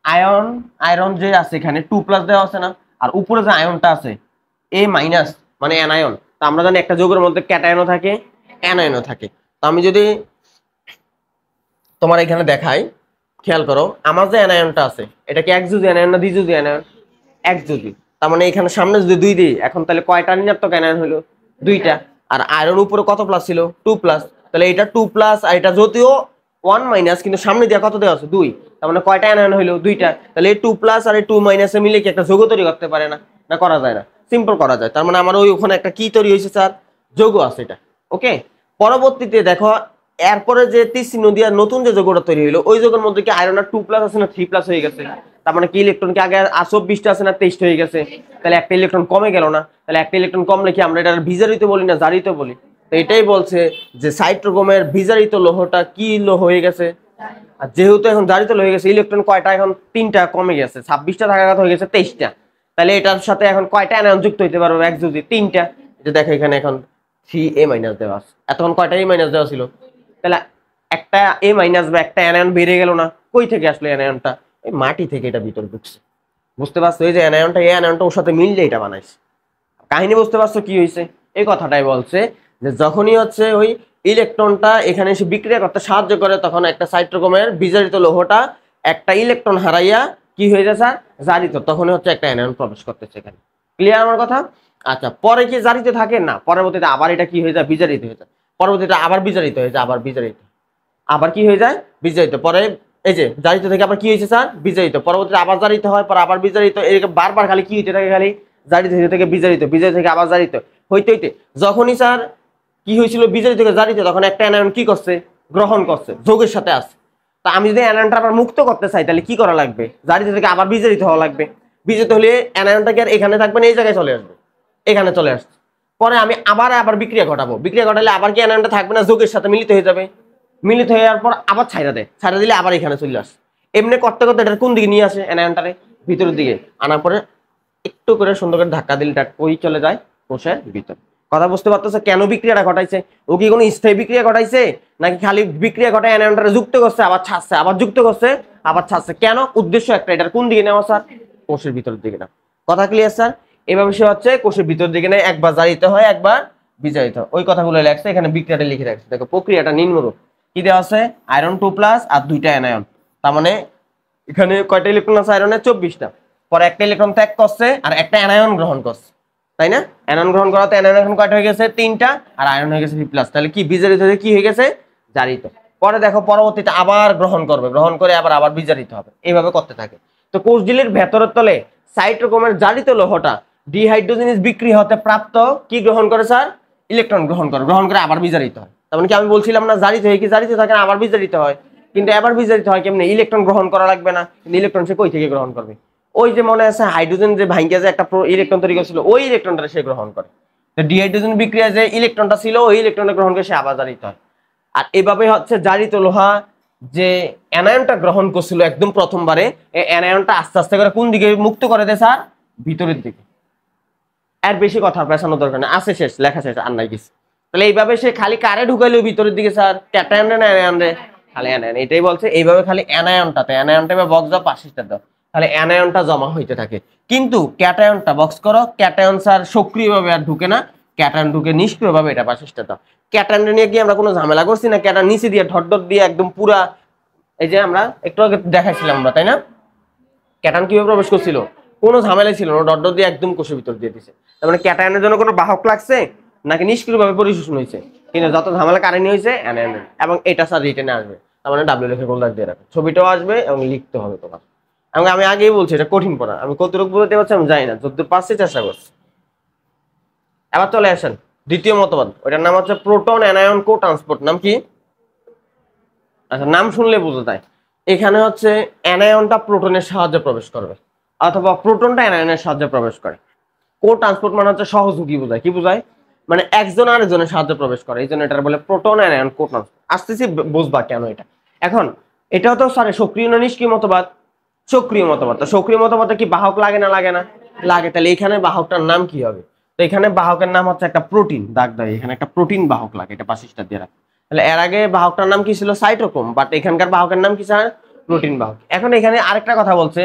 আয়ন, আয়রন যে আছে এখানে 2+ দেওয়া আছে না, আর উপরে যে আয়নটা আছে A- মানে অ্যানায়ন। তো আমরা জানি একটা যৌগের মধ্যে ক্যাটায়নও থাকে অ্যানায়নও থাকে। তো আমি যদি তোমার এখানে দেখাই, খেয়াল করো আমার যে অ্যানায়নটা আছে এটা কি একযোজি অ্যানায়ন না দ্বিযোজি অ্যানায়ন, একযোজি। তার মানে এখানে সামনে যদি 2 দিই, এখন তাহলে কয়টা ঋণাত্মক অ্যানায়ন হলো, 2টা। আর আয়রন উপরে কত প্লাস ছিল, 2+, তাহলে এটা 2+, আর এটা যদিও 1- কিন্তু সামনে দিয়ে কত দেওয়া আছে, 2, তার মানে কয়টা অ্যানায়ন হলো, 2টা। তাহলে এই 2+ আর এই 2- মিলে কি একটা যৌগ তৈরি করতে পারে না, না করা যায় না, সিম্পল করা যায়। তার মানে আমার ওই ওখানে একটা কি তৈরি হয়েছে স্যার, যৌগ আছে এটা। ওকে, পরবর্তীতে দেখো এরপরে যে তীর দিয়া নতুন যে যৌগটা তৈরি হলো, ওই যৌগের মধ্যে কি আয়রন আর 2+ আছে না 3+ হয়ে গেছে, তার মানে কি ইলেকট্রন কি আগে 24টা আছে না 23টা হয়ে গেছে, তাহলে একটা ইলেকট্রন কমে গেল না, তাহলে একটা ইলেকট্রন কমলে কি আমরা এটা বিজারিত বলি না জারিত বলি? তো এটাই বলছে যে সাইটোক্রোমের বিজারিত লৌহটা কি লৌহ হয়ে গেছে, আর যেহেতু এখন জারিত হয়ে গেছে ইলেকট্রন কয়টা, এখন 3টা কমে গেছে, 26টা থাকার কথা হয়ে গেছে 23টা, তাহলে এটার সাথে এখন কয়টা অ্যানায়ন যুক্ত হইতে পারবে, একযোজি 3টা। যে দেখো এখানে এখন 3A- দেওয়া আছে, এতক্ষণ কয়টা A- দেওয়া ছিল, তাহলে একটা A- বা একটা অ্যানায়ন বেড়ে গেল না, কই থেকে আসলো অ্যানায়নটা, এই মাটি থেকে এটা ভিতরে ঢুকছে, বুঝতে পারছো? এই যে অ্যানায়নটা, এই অ্যানায়নটা ওর সাথে মিললে এটা বানাইছে, কাহিনী বুঝতে পারছো কি হয়েছে? এই কথাটাই বলছে যে যখনই হচ্ছে ওই ইলেকট্রনটা এখানে এসে বিক্রিয়া করতে সাহায্য করে, তখন একটা সাইটোক্রোমের বিজারিত লৌহটা একটা ইলেকট্রন হারাইয়া কি হয়ে যায় স্যার? জারিত। তখনই হচ্ছে একটা অ্যানায়ন প্রবেশ করতেছে এখানে। ক্লিয়ার আমার কথা? আচ্ছা, পরে কি জারিত থাকে না, পরবর্তীতে আবার এটা কি হয়ে যায়? বিজারিত হয়ে যায়। পরবর্তীতে আবার বিজারিত হয়ে যায়, আবার বিজারিত, আবার কি হয়ে যায়? বিজারিত। পরে এই যে জারিত থেকে আবার কি হয়েছে স্যার? বিজারিত। পরবর্তীতে আবার জারিত হয়, পর আবার বিজারিত। এরকম বারবার খালি কি হইতে থাকে? খালি জারিত থেকে বিজারিত, বিজারিত থেকে আবার জারিত হইতে হইতে যখনই স্যার কি হয়েছিল? বিজারিত থেকে জারিত, তখন একটা অ্যানায়ন কি করছে? গ্রহণ করছে, যৌগের সাথে আছে। তা আমি যদি অ্যানায়নটা আবার মুক্ত করতে চাই, তাহলে কি করা লাগবে? জারিত থেকে আবার বিজারিত হওয়া লাগবে। বিজারিত হলে অ্যানায়নটা কি আর এখানে থাকবে না, এই জায়গায় চলে আসবে, এখানে চলে আসছে। পরে আমি আবার বিক্রিয়া ঘটাবো, বিক্রিয়া ঘটালে আবার কি অ্যানায়নটা থাকবে না, যৌগের সাথে মিলিত হয়ে যাবে। মিলিত হয়ে যাওয়ার পর আবার ছাইড়া দেয়, ছাইড়া দিলে আবার এখানে চলে আসে। এমনি করতে করতে এটা কোন দিকে নিয়ে আসে? অ্যানায়নটারে ভিতরের দিকে আনার পরে একটু করে সুন্দর করে ধাক্কা দিলে এটা ওই চলে যায় কোষের ভিতর। কথা বুঝতে পারতেছে কেন বিক্রিয়াটা ঘটাইছে? ও কি কোনো স্থায়ী বিক্রিয়া ঘটাইছে, নাকি খালি বিক্রিয়া ঘটায় অ্যানায়নটারে যুক্ত করছে, আবার ছাড়ছে, আবার যুক্ত করছে, আবার ছাড়ছে? কেন? উদ্দেশ্য একটা, এটার কোন দিকে নেওয়া স্যার? কোষের ভিতরের দিকে না। কথা ক্লিয়ার স্যার? এভাবে সে হচ্ছে কোষের ভিতর দিকে নেয়, একবার জারিত হয়, একবার বিজারিত হয়। ওই কথাগুলো লেখছে এখানে, বিক্রিয়াটা লিখে রাখছে। দেখো প্রক্রিয়াটা নিম্নরূপ। কি দেওয়া আছে? আয়রন 2+ আর 2টা অ্যানায়ন। তার মানে এখানে কয়টা ইলেকট্রন আছে? আয়রনের 24টা। পরে একটা ইলেকট্রন ত্যাগ করছে আর একটা অ্যানায়ন গ্রহণ করছে, তাই না? অ্যানায়ন গ্রহণ করাতে অ্যানায়ন এখন কয়টা হয়ে গেছে? 3টা, আর আয়রন হয়ে গেছে 3+। তাহলে কি বিজারিত হয়ে কি হয়ে গেছে? জারিত। পরে দেখো পরবর্তীতে আবার গ্রহণ করবে, গ্রহণ করে আবার বিজারিত হবে, এইভাবে করতে থাকে। তো কোষঝিল্লির ভেতরের তলে সাইটোক্রোমের জারিত লৌহটা ডিহাইড্রোজেনেজ বিক্রিয়া হতে প্রাপ্ত কি গ্রহণ করে স্যার? ইলেকট্রন গ্রহণ করে, গ্রহণ করে আবার বিজারিত হয়। তার মানে কি আমি বলছিলাম না জারিত হয়ে কি জারিত থাকে না, আবার বিজারিত হয়। কিন্তু এবার বিজারিত হয় কেমনে? ইলেকট্রন গ্রহণ করা লাগবে না, কিন্তু ইলেকট্রন সে কই থেকে গ্রহণ করবে? ওই যে মনে আছে হাইড্রোজেন যে ভাঙ্গিয়া যে একটা ইলেকট্রন তৈরি করেছিল, ওই ইলেকট্রনটা সে গ্রহণ করে। তো ডিহাইড্রোজেন বিক্রিয়া যে ইলেকট্রনটা ছিল, ওই ইলেকট্রনটা গ্রহণ করে সে আবার জারিত হয়। আর এভাবে হচ্ছে জারিত লোহা যে অ্যানায়নটা গ্রহণ করছিল একদম প্রথমবারে, এই অ্যানায়নটা আস্তে আস্তে করে কোন দিকে মুক্ত করে দেয় স্যার? ভিতরের দিকে। আর বেশি কথা পেছানো দরকার নেই, আছে শেষ, লেখা শেষ, আর নাই কিছু। তাহলে এইভাবে সে খালি কারে ঢুকাইলো ভিতরের দিকে স্যার? ক্যাটায়ন রে না অ্যানায়ন রে? খালি অ্যানায়ন। এটাই বলছে এইভাবে খালি অ্যানায়নটাতে, অ্যানায়নটা বা বক্স দাও, পাশিটা দাও, তাহলে অ্যানায়নটা জমা হইতে থাকে। কিন্তু ক্যাটায়নটা বক্স করো, ক্যাটায়ন স্যার সক্রিয়ভাবে আর ঢুকে না, ক্যাটায়ন ঢুকে নিষ্ক্রিয়ভাবে, এটা পাশিটা দাও। ক্যাটায়ন নিয়ে কি আমরা কোনো ঝামেলা করছি না? ক্যাটায়ন নিচে দিয়ে ঢট দিয়ে একদম পুরা, এই যে আমরা একটু আগে দেখাইছিলাম আমরা, তাই না? ক্যাটায়ন কিভাবে প্রবেশ করছিল? কোনো ঝামেলা ছিল না, ডট দিয়ে একদম কোষের ভিতর দিয়ে দিছে। তার মানে ক্যাটায়নের জন্য কোনো বাহক লাগছে নাকি নিষ্ক্রিয়ভাবে পরিশোষণ হয়েছে? কিন্তু যত ঝামেলা কারেন্ট হয়েছে অ্যানায়নের। এবং এটা স্যার রিটেনে আসবে, তার মানে ডাব্লিউ লিখে গোল দাগ দিয়ে রাখবে, ছবিটাও আসবে এবং লিখতে হবে তোমার। এবং আমি আগেই বলছি এটা কঠিন পড়া, আমি কতটুকু বলতে পারছি আমি জানি না, যতদূর পারছি চেষ্টা করছি। এবার চলে আসেন দ্বিতীয় মতবাদ, ওইটার নাম হচ্ছে প্রোটন অ্যানায়ন কো ট্রান্সপোর্ট। নাম কি? আচ্ছা, নাম শুনলে বোঝা যায়। এখানে হচ্ছে অ্যানায়নটা প্রোটনের সাহায্যে প্রবেশ করবে, অথবা প্রোটনটা অ্যানায়নের সাহায্যে প্রবেশ করে। কো ট্রান্সপোর্ট মানে হচ্ছে সহযোগী বোঝায়। কি বোঝায়? মানে একজন আরেকজনের সাহায্যে প্রবেশ করে, এই জন্য এটা বলে প্রোটন অ্যানায়ন কো ট্রান্সপোর্ট। আসতেছি বুঝবা কেন এটা। এখন এটাও তো স্যার সক্রিয় না নিষ্ক্রিয় মতবাদ? সক্রিয় মতবাদ। তো সক্রিয় মতবাদে কি বাহক লাগে না লাগে না? লাগে। তাহলে এখানে বাহকটার নাম কি হবে? তো এখানে বাহকের নাম হচ্ছে একটা প্রোটিন, দাগ দেয় এখানে একটা প্রোটিন বাহক লাগে, এটা পাশিটা দিয়ে রাখে। তাহলে এর আগে বাহকটার নাম কি ছিল? সাইটোক্রোম, বাট এখানকার বাহকের নাম কি স্যার? প্রোটিন বাহক। এখন এখানে আরেকটা কথা বলছে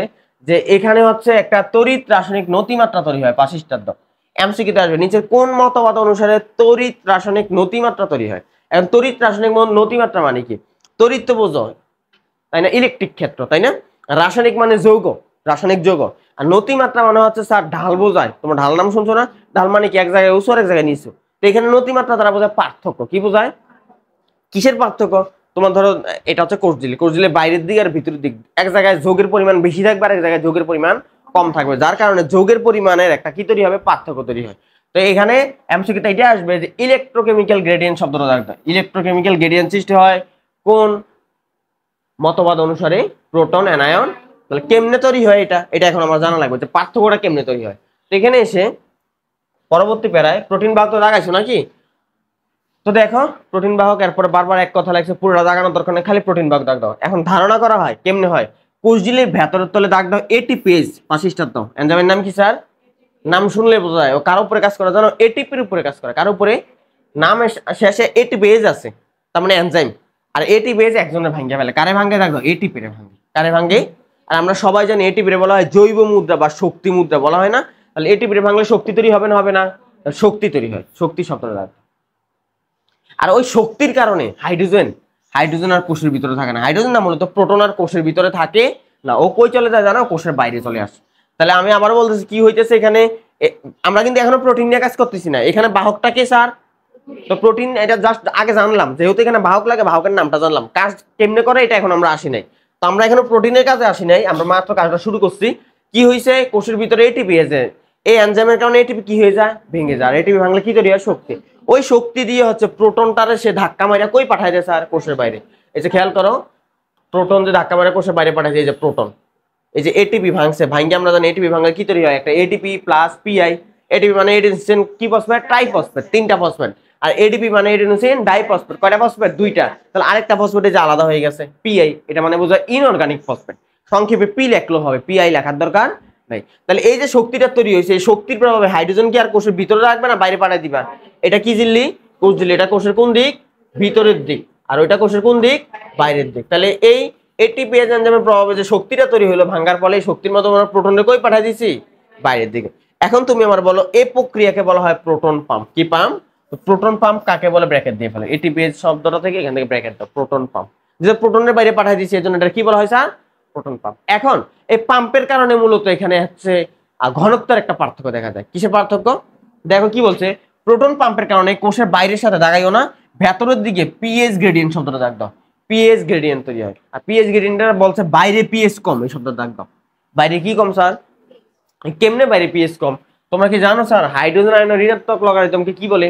যে এখানে হচ্ছে একটা তড়িৎ রাসায়নিক নতিমাত্রা তৈরি হয়, পাশিষ্টার দাও। এমসিকিউতে আসবে নিচের কোন মতবাদ অনুসারে তড়িৎ রাসায়নিক নতিমাত্রা তৈরি হয়? এখন তড়িৎ রাসায়নিক নতিমাত্রা মানে কি? তড়িৎ তো বোঝো, তাই না? ইলেকট্রিক ক্ষেত্র, তাই না? রাসায়নিক মানে যৌগ, রাসায়নিক যৌগ। আর নতিমাত্রা মানে হচ্ছে স্যার ঢাল বোঝায়। তোমার ঢাল নাম শুনছো না? ঢাল মানে কি? এক জায়গায় উঁচু, এক জায়গায় নিচু। তো এখানে নতিমাত্রা দ্বারা বোঝায় পার্থক্য। কি বোঝায়? কিসের পার্থক্য? তোমার ধরো এটা হচ্ছে কোষঝিল্লি, কোষঝিল্লির বাইরের দিক আর ভিতরের দিক, এক জায়গায় যৌগের পরিমাণ বেশি থাকবে আর এক জায়গায় যৌগের পরিমাণ কম থাকবে, যার কারণে যৌগের পরিমাণের একটা কি তৈরি হবে? পার্থক্য তৈরি হয়। তো এখানে এমসিকিউতে এটা আসবে যে ইলেকট্রোকেমিক্যাল গ্রেডিয়েন্ট শব্দটা জানতে। ইলেকট্রোকেমিক্যাল গ্রেডিয়েন্ট সৃষ্টি হয় কোন মতবাদ অনুসারে? Proton anion. তাহলে কেমনে তৈরি হয় এটা? এটা এখন আমার জানা লাগবে যে পার্থক্যটা কেমনে তৈরি হয়। তো এখানে এসে পরবর্তী প্যারায় প্রোটিন বাহক তো লাগাইছো নাকি? তো দেখো প্রোটিন বাহক, এরপরে বারবার এক কথা লাগছে, পুরোটা দাগানোর দরকার নেই, খালি প্রোটিন বাহক দাগ দাও। এখন ধারণা করা হয় কেমনে হয়? কোষঝিল্লির ভেতরের তলে দাগ দাও এটিপেজ, পাশিস্টার দাও। এনজাইমের নাম কি স্যার? নাম শুনলে বোঝা যায় ও কার উপরে কাজ করে জানো? এটিপির উপরে কাজ করে। কার উপরে? নামের শেষে এটিপেজ আছে, তার মানে এনজাইম। আর এটিপেজ একজনের ভাঙ্গে ফেলে, কারে ভাঙ্গে? দাগ দাও এটিপিরে ভাঙ্গে। কারে ভাঙ্গে? আর আমরা সবাই জানি এটিপিরে বলা হয় জৈব মুদ্রা বা শক্তি মুদ্রা বলা হয় না? তাহলে এটিপি ভাঙলে শক্তি তৈরি হবে না হবে না? শক্তি তৈরি হয়, শক্তি শব্দটা রাখবে। আর ওই শক্তির কারণে হাইড্রোজেন আর কোষের ভিতরে থাকে না। হাইড্রোজেন না, মূলত প্রোটন আর কোষের ভিতরে থাকে না, ও কই চলে যায় জানো? কোষের বাইরে চলে আসে। তাহলে আমি আবার বলতেছি কি হইতেছে এখানে, আমরা কিন্তু এখনো প্রোটিন নিয়ে কাজ করতেছি না, এখানে বাহকটা কে স্যার? তো প্রোটিন, এটা জাস্ট আগে জানলাম, যেহেতু এখানে বাহক লাগে বাহকের নামটা জানলাম, কাজ কেমনে করে এটা এখন আমরা আসি নাই। তো আমরা এখনো প্রোটিনের কাজে আসি নাই, আমরা মাত্র কাজটা শুরু করছি। কি হয়েছে, কোষের ভিতরে এটিপি আছে, এই এনজাইমের কারণে এটিপি কি হয়ে যায়? ভেঙে যায়। এটিপি ভাঙলে কি তৈরি হয়? শক্তি। ওই শক্তি দিয়ে হচ্ছে প্রোটনটারে সে ধাক্কা মাইরা কই পাঠায় দেয় স্যার? কোষের বাইরে। এই যে খেয়াল করো, প্রোটন যে ধাক্কা মারা কোষের বাইরে পাঠায়, এই যে প্রোটন, এই যে এটিপি ভাঙছে, ভাঙে আমরা জানি এটিপি ভাঙলে কি তৈরি হয়? একটা এটিপি প্লাস পিআই। এটিপি মানে এডিনোসিন কি ফসফেট? ট্রাইফসফেট, 3টা ফসফেট। আর এডিপি মানে এডিনোসিন ডাইফসফেট, কয়টা ফসফেট? 2টা। তাহলে আরেকটা ফসফেট যে আলাদা হয়ে গেছে, পিআই, এটা মানে বোঝায় ইনঅর্গানিক ফসফেট। সংক্ষেপে পি লেখলো হবে, পিআই লেখার দরকার নাই। তাহলে এই যে শক্তিটা তৈরি হয়েছে, এই শক্তির প্রভাবে হাইড্রোজেন কি আর কোষের ভিতরে রাখবে না বাইরে পাঠিয়ে দিবা? এটা কি জিল্লি? কোষ জিল্লি। এটা কোষের কোন দিক? ভিতরের দিক। আর ওইটা কোষের কোন দিক? বাইরের দিক। তাহলে এই এটিপি এনজাইমের প্রভাবে যে শক্তিটা তৈরি হলো ভাঙার ফলে, এই শক্তির মতো আমরা প্রোটনে কই পাঠিয়ে দিছি? বাইরের দিকে। এখন তুমি আমার বলো, এই প্রক্রিয়াকে বলা হয় প্রোটন পাম্প। কি পাম্প? প্রোটন পাম্প কাকে বলে? ব্র্যাকেট দিয়ে ফেলো, এটিপি শব্দটা থেকে এখান থেকে ব্র্যাকেট দাও, প্রোটন পাম্প। যে প্রোটনের বাইরে পাঠিয়ে দিছি এজন্য এটা কি বলা হয় স্যার? Proton pump. এখন এই পাম্পের কারণে মূলত এখানে হচ্ছে ঘনত্বের একটা পার্থক্য দেখা যায়। কিসের পার্থক্য? দেখো কি বলছে, প্রোটন পাম্পের কারণে কোষের বাইরের সাথে দাগাইও না, ভেতরের দিকে পিএইচ গ্রেডিয়েন্ট শব্দটা দাগ দাও। পিএইচ গ্রেডিয়েন্ট তৈরি হয়। আর পিএইচ গ্রেডিয়েন্টটা বলছে বাইরে পিএইচ কম, এই শব্দটা দাগ দাও। বাইরে কি কম স্যার? কেমনে বাইরে পিএইচ কম? তোমরা কি জানো স্যার, হাইড্রোজেন আয়নের ঋণাত্মক লগারিদমকে কি বলে?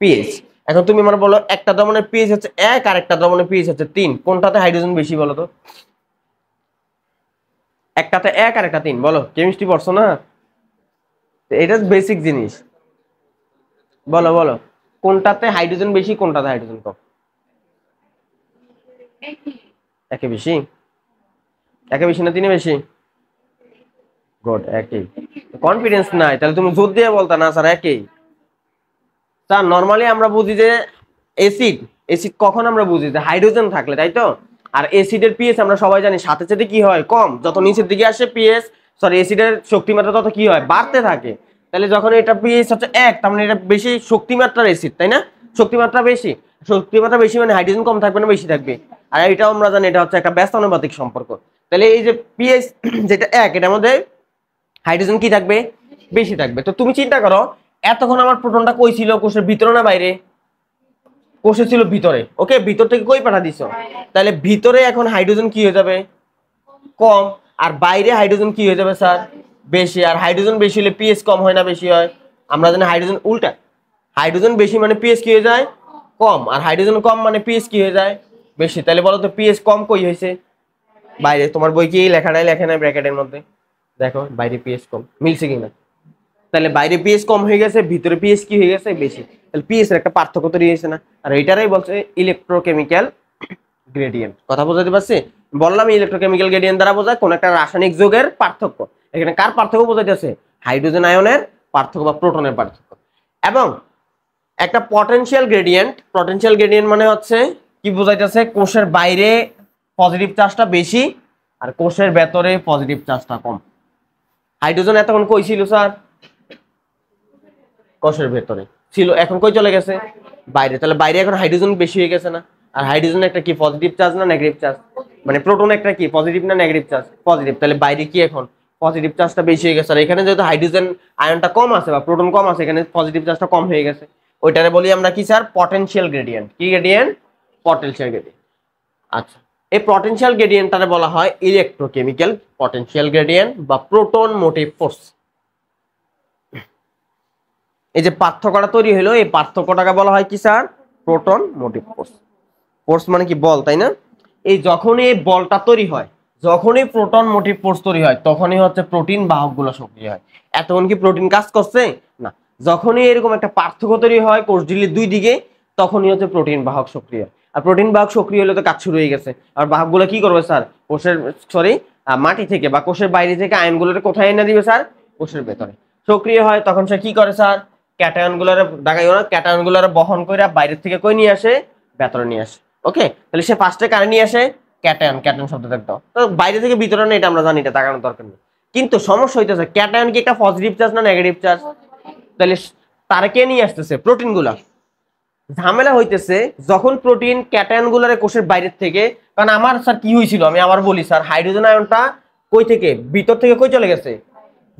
পিএইচ। এখন তুমি আমার বলো, একটা দ্রবণের পিএইচ হচ্ছে 1 আর একটা দ্রবণের পিএইচ হচ্ছে 3, কোনটাতে হাইড্রোজেন বেশি বলো তো? একটাতে 1 আর একটা 3, বলো, কেমিস্ট্রি পড়ছো না? এটা বেসিক জিনিস। বলো বলো, কোনটাতে হাইড্রোজেন বেশি, কোনটাতে হাইড্রোজেন কম? একে বেশি। একে বেশি না 3 বেশি? গুড, একই। কনফিডেন্স নাই, তাহলে তুমি জোর দিয়ে বলতা না স্যার একই। স্যার নরমালি আমরা বুঝি যে অ্যাসিড, অ্যাসিড কখন আমরা বুঝি? যে হাইড্রোজেন থাকলে, তাই তো? আর অ্যাসিডের পিএইচ আমরা সবাই জানি সাথে সাথে কি হয়? কম। যত নিচের দিকে আসে পিএইচ, সরি অ্যাসিডের শক্তিমাত্রা তত কি হয়? বাড়তে থাকে। তাহলে যখন এটা পিএইচ হচ্ছে 1, তার মানে এটা বেশি শক্তিমাত্রার অ্যাসিড, তাই না? শক্তিমাত্রা বেশি, শক্তিমাত্রা বেশি মানে হাইড্রোজেন কম থাকবে না বেশি থাকবে? আর এটাও আমরা জানি এটা হচ্ছে একটা ব্যস্তানুপাতিক সম্পর্ক। তাহলে এই যে পিএইচ যেটা 1, এটার মধ্যে হাইড্রোজেন কি থাকবে? বেশি থাকবে। তো তুমি চিন্তা করো, এতক্ষণ আমার প্রোটনটা কই ছিল? কোষের ভিতরে না বাইরে? কোষে ছিল ভিতরে। ওকে, ভিতর থেকে কই পাঠা দিছো? তাহলে ভিতরে এখন হাইড্রোজেন কি হয়ে যাবে? কম। আর বাইরে হাইড্রোজেন কি হয়ে যাবে স্যার? বেশি। আর হাইড্রোজেন বেশি হলে পিএইচ কম হয় না বেশি হয়? আমরা জানি হাইড্রোজেন উল্টা, হাইড্রোজেন বেশি মানে পিএইচ কি হয়ে যায়? কম। আর হাইড্রোজেন কম মানে পিএইচ কি হয়ে যায়? বেশি। তাহলে বলো তো পিএইচ কম কই হয়েছে? বাইরে। তোমার বই কি এই লেখাটাই লেখে নাই ব্র্যাকেটের মধ্যে? দেখো বাইরে পিএইচ কম, মিলছে কিনা? তাহলে বাইরে পিএইচ কম হয়ে গেছে, ভিতরে পিএইচ কি হয়ে গেছে? বেশি। তাহলে পিএইচ এর একটা পার্থক্য তৈরি হয়েছে না? আর এটারই বলছে ইলেকট্রোকেমিক্যাল গ্রেডিয়েন্ট। কথা বোঝাতে পারছি? বললাম ইলেকট্রোকেমিক্যাল গ্রেডিয়েন্ট দ্বারা বোঝায় কোন একটা রাসায়নিক যৌগের পার্থক্য। এখানে কার পার্থক্য বোঝাইতেছে? হাইড্রোজেন আয়নের পার্থক্য বা প্রোটনের পার্থক্য। এবং একটা পটেনশিয়াল গ্রেডিয়েন্ট মানে হচ্ছে কি বোঝাইতেছে? কোষের বাইরে পজিটিভ চার্জটা বেশি আর কোষের ভেতরে পজিটিভ চার্জটা কম। হাইড্রোজেন এতক্ষণ কই ছিল স্যার? কোষের ভেতরে ছিল, এখন কই চলে গেছে? বাইরে। তাহলে বাইরে এখন হাইড্রোজেন বেশি হয়ে গেছে না? আর হাইড্রোজেন একটা কি পজিটিভ চার্জ না নেগেটিভ চার্জ? মানে প্রোটন একটা কি পজিটিভ না নেগেটিভ চার্জ? পজিটিভ। তাহলে বাইরে কি এখন পজিটিভ চার্জটা বেশি হয়ে গেছে। আর এখানে যেহেতু হাইড্রোজেন আয়নটা কম আছে বা প্রোটন কম আছে, এখানে পজিটিভ চার্জটা কম হয়ে গেছে। ওইটারে বলি আমরা কি স্যার? Potential gradient. কি গ্রেডিয়েন্ট? Potential gradient. আচ্ছা, এই পটেনশিয়াল গ্রেডিয়েন্টটারে বলা হয় ইলেকট্রোকেমিক্যাল পটেনশিয়াল গ্রেডিয়েন্ট বা প্রোটন মোটিভ ফোর্স। এই যে পার্থক্যটা তৈরি হলো, এই পার্থক্যটাকে বলা হয় কি sir? Proton motive force. Force মানে কি? বল, তাই না? এই যখনই এই বলটা তৈরি হয়, যখনই প্রোটন মোটিভ ফোর্স তৈরি হয়, তখনই হচ্ছে প্রোটিন বাহকগুলো সক্রিয় হয়। এতক্ষণ কি প্রোটিন কাজ করছে না? যখনই এরকম একটা পার্থক্য তৈরি হয় কোষ ঝিল্লির দুই দিকে, তখনই হচ্ছে প্রোটিন বাহক সক্রিয়। আর প্রোটিন বাহক সক্রিয় হলে তো কাজ শুরু হয়ে গেছে। আর বাহকগুলো কি করবে স্যার? কোষের মাটি থেকে বা কোষের বাইরে থেকে আয়নগুলোকে কোথায় এনে দিবে স্যার? কোষের ভেতরে। সক্রিয় হয় তখন সে কি করে স্যার? ক্যাটায়নগুলোরে দাগাইও না, ক্যাটায়নগুলোরে বহন করে বাইরের থেকে কই নিয়ে আসে? ভেতরে নিয়ে আসে। ওকে, তাহলে সে ফার্স্টে কারে নিয়ে আসে? ক্যাটায়ন। ক্যাটায়ন শব্দ দেখতো তো বাইরে থেকে ভিতরে না, এটা আমরা জানি, এটা তাকানোর দরকার নেই। কিন্তু সমস্যা হইতেছে ক্যাটায়ন কি একটা পজিটিভ চার্জ না নেগেটিভ চার্জ, তাহলে তারা কে নিয়ে আসতেছে প্রোটিন গুলা। ঝামেলা হইতেছে যখন প্রোটিন ক্যাটায়ন গুলারে কোষের বাইরের থেকে, কারণ আমার স্যার কি হয়েছিল আমি আবার বলি স্যার, হাইড্রোজেন আয়নটা কই থেকে ভিতর থেকে কই চলে গেছে,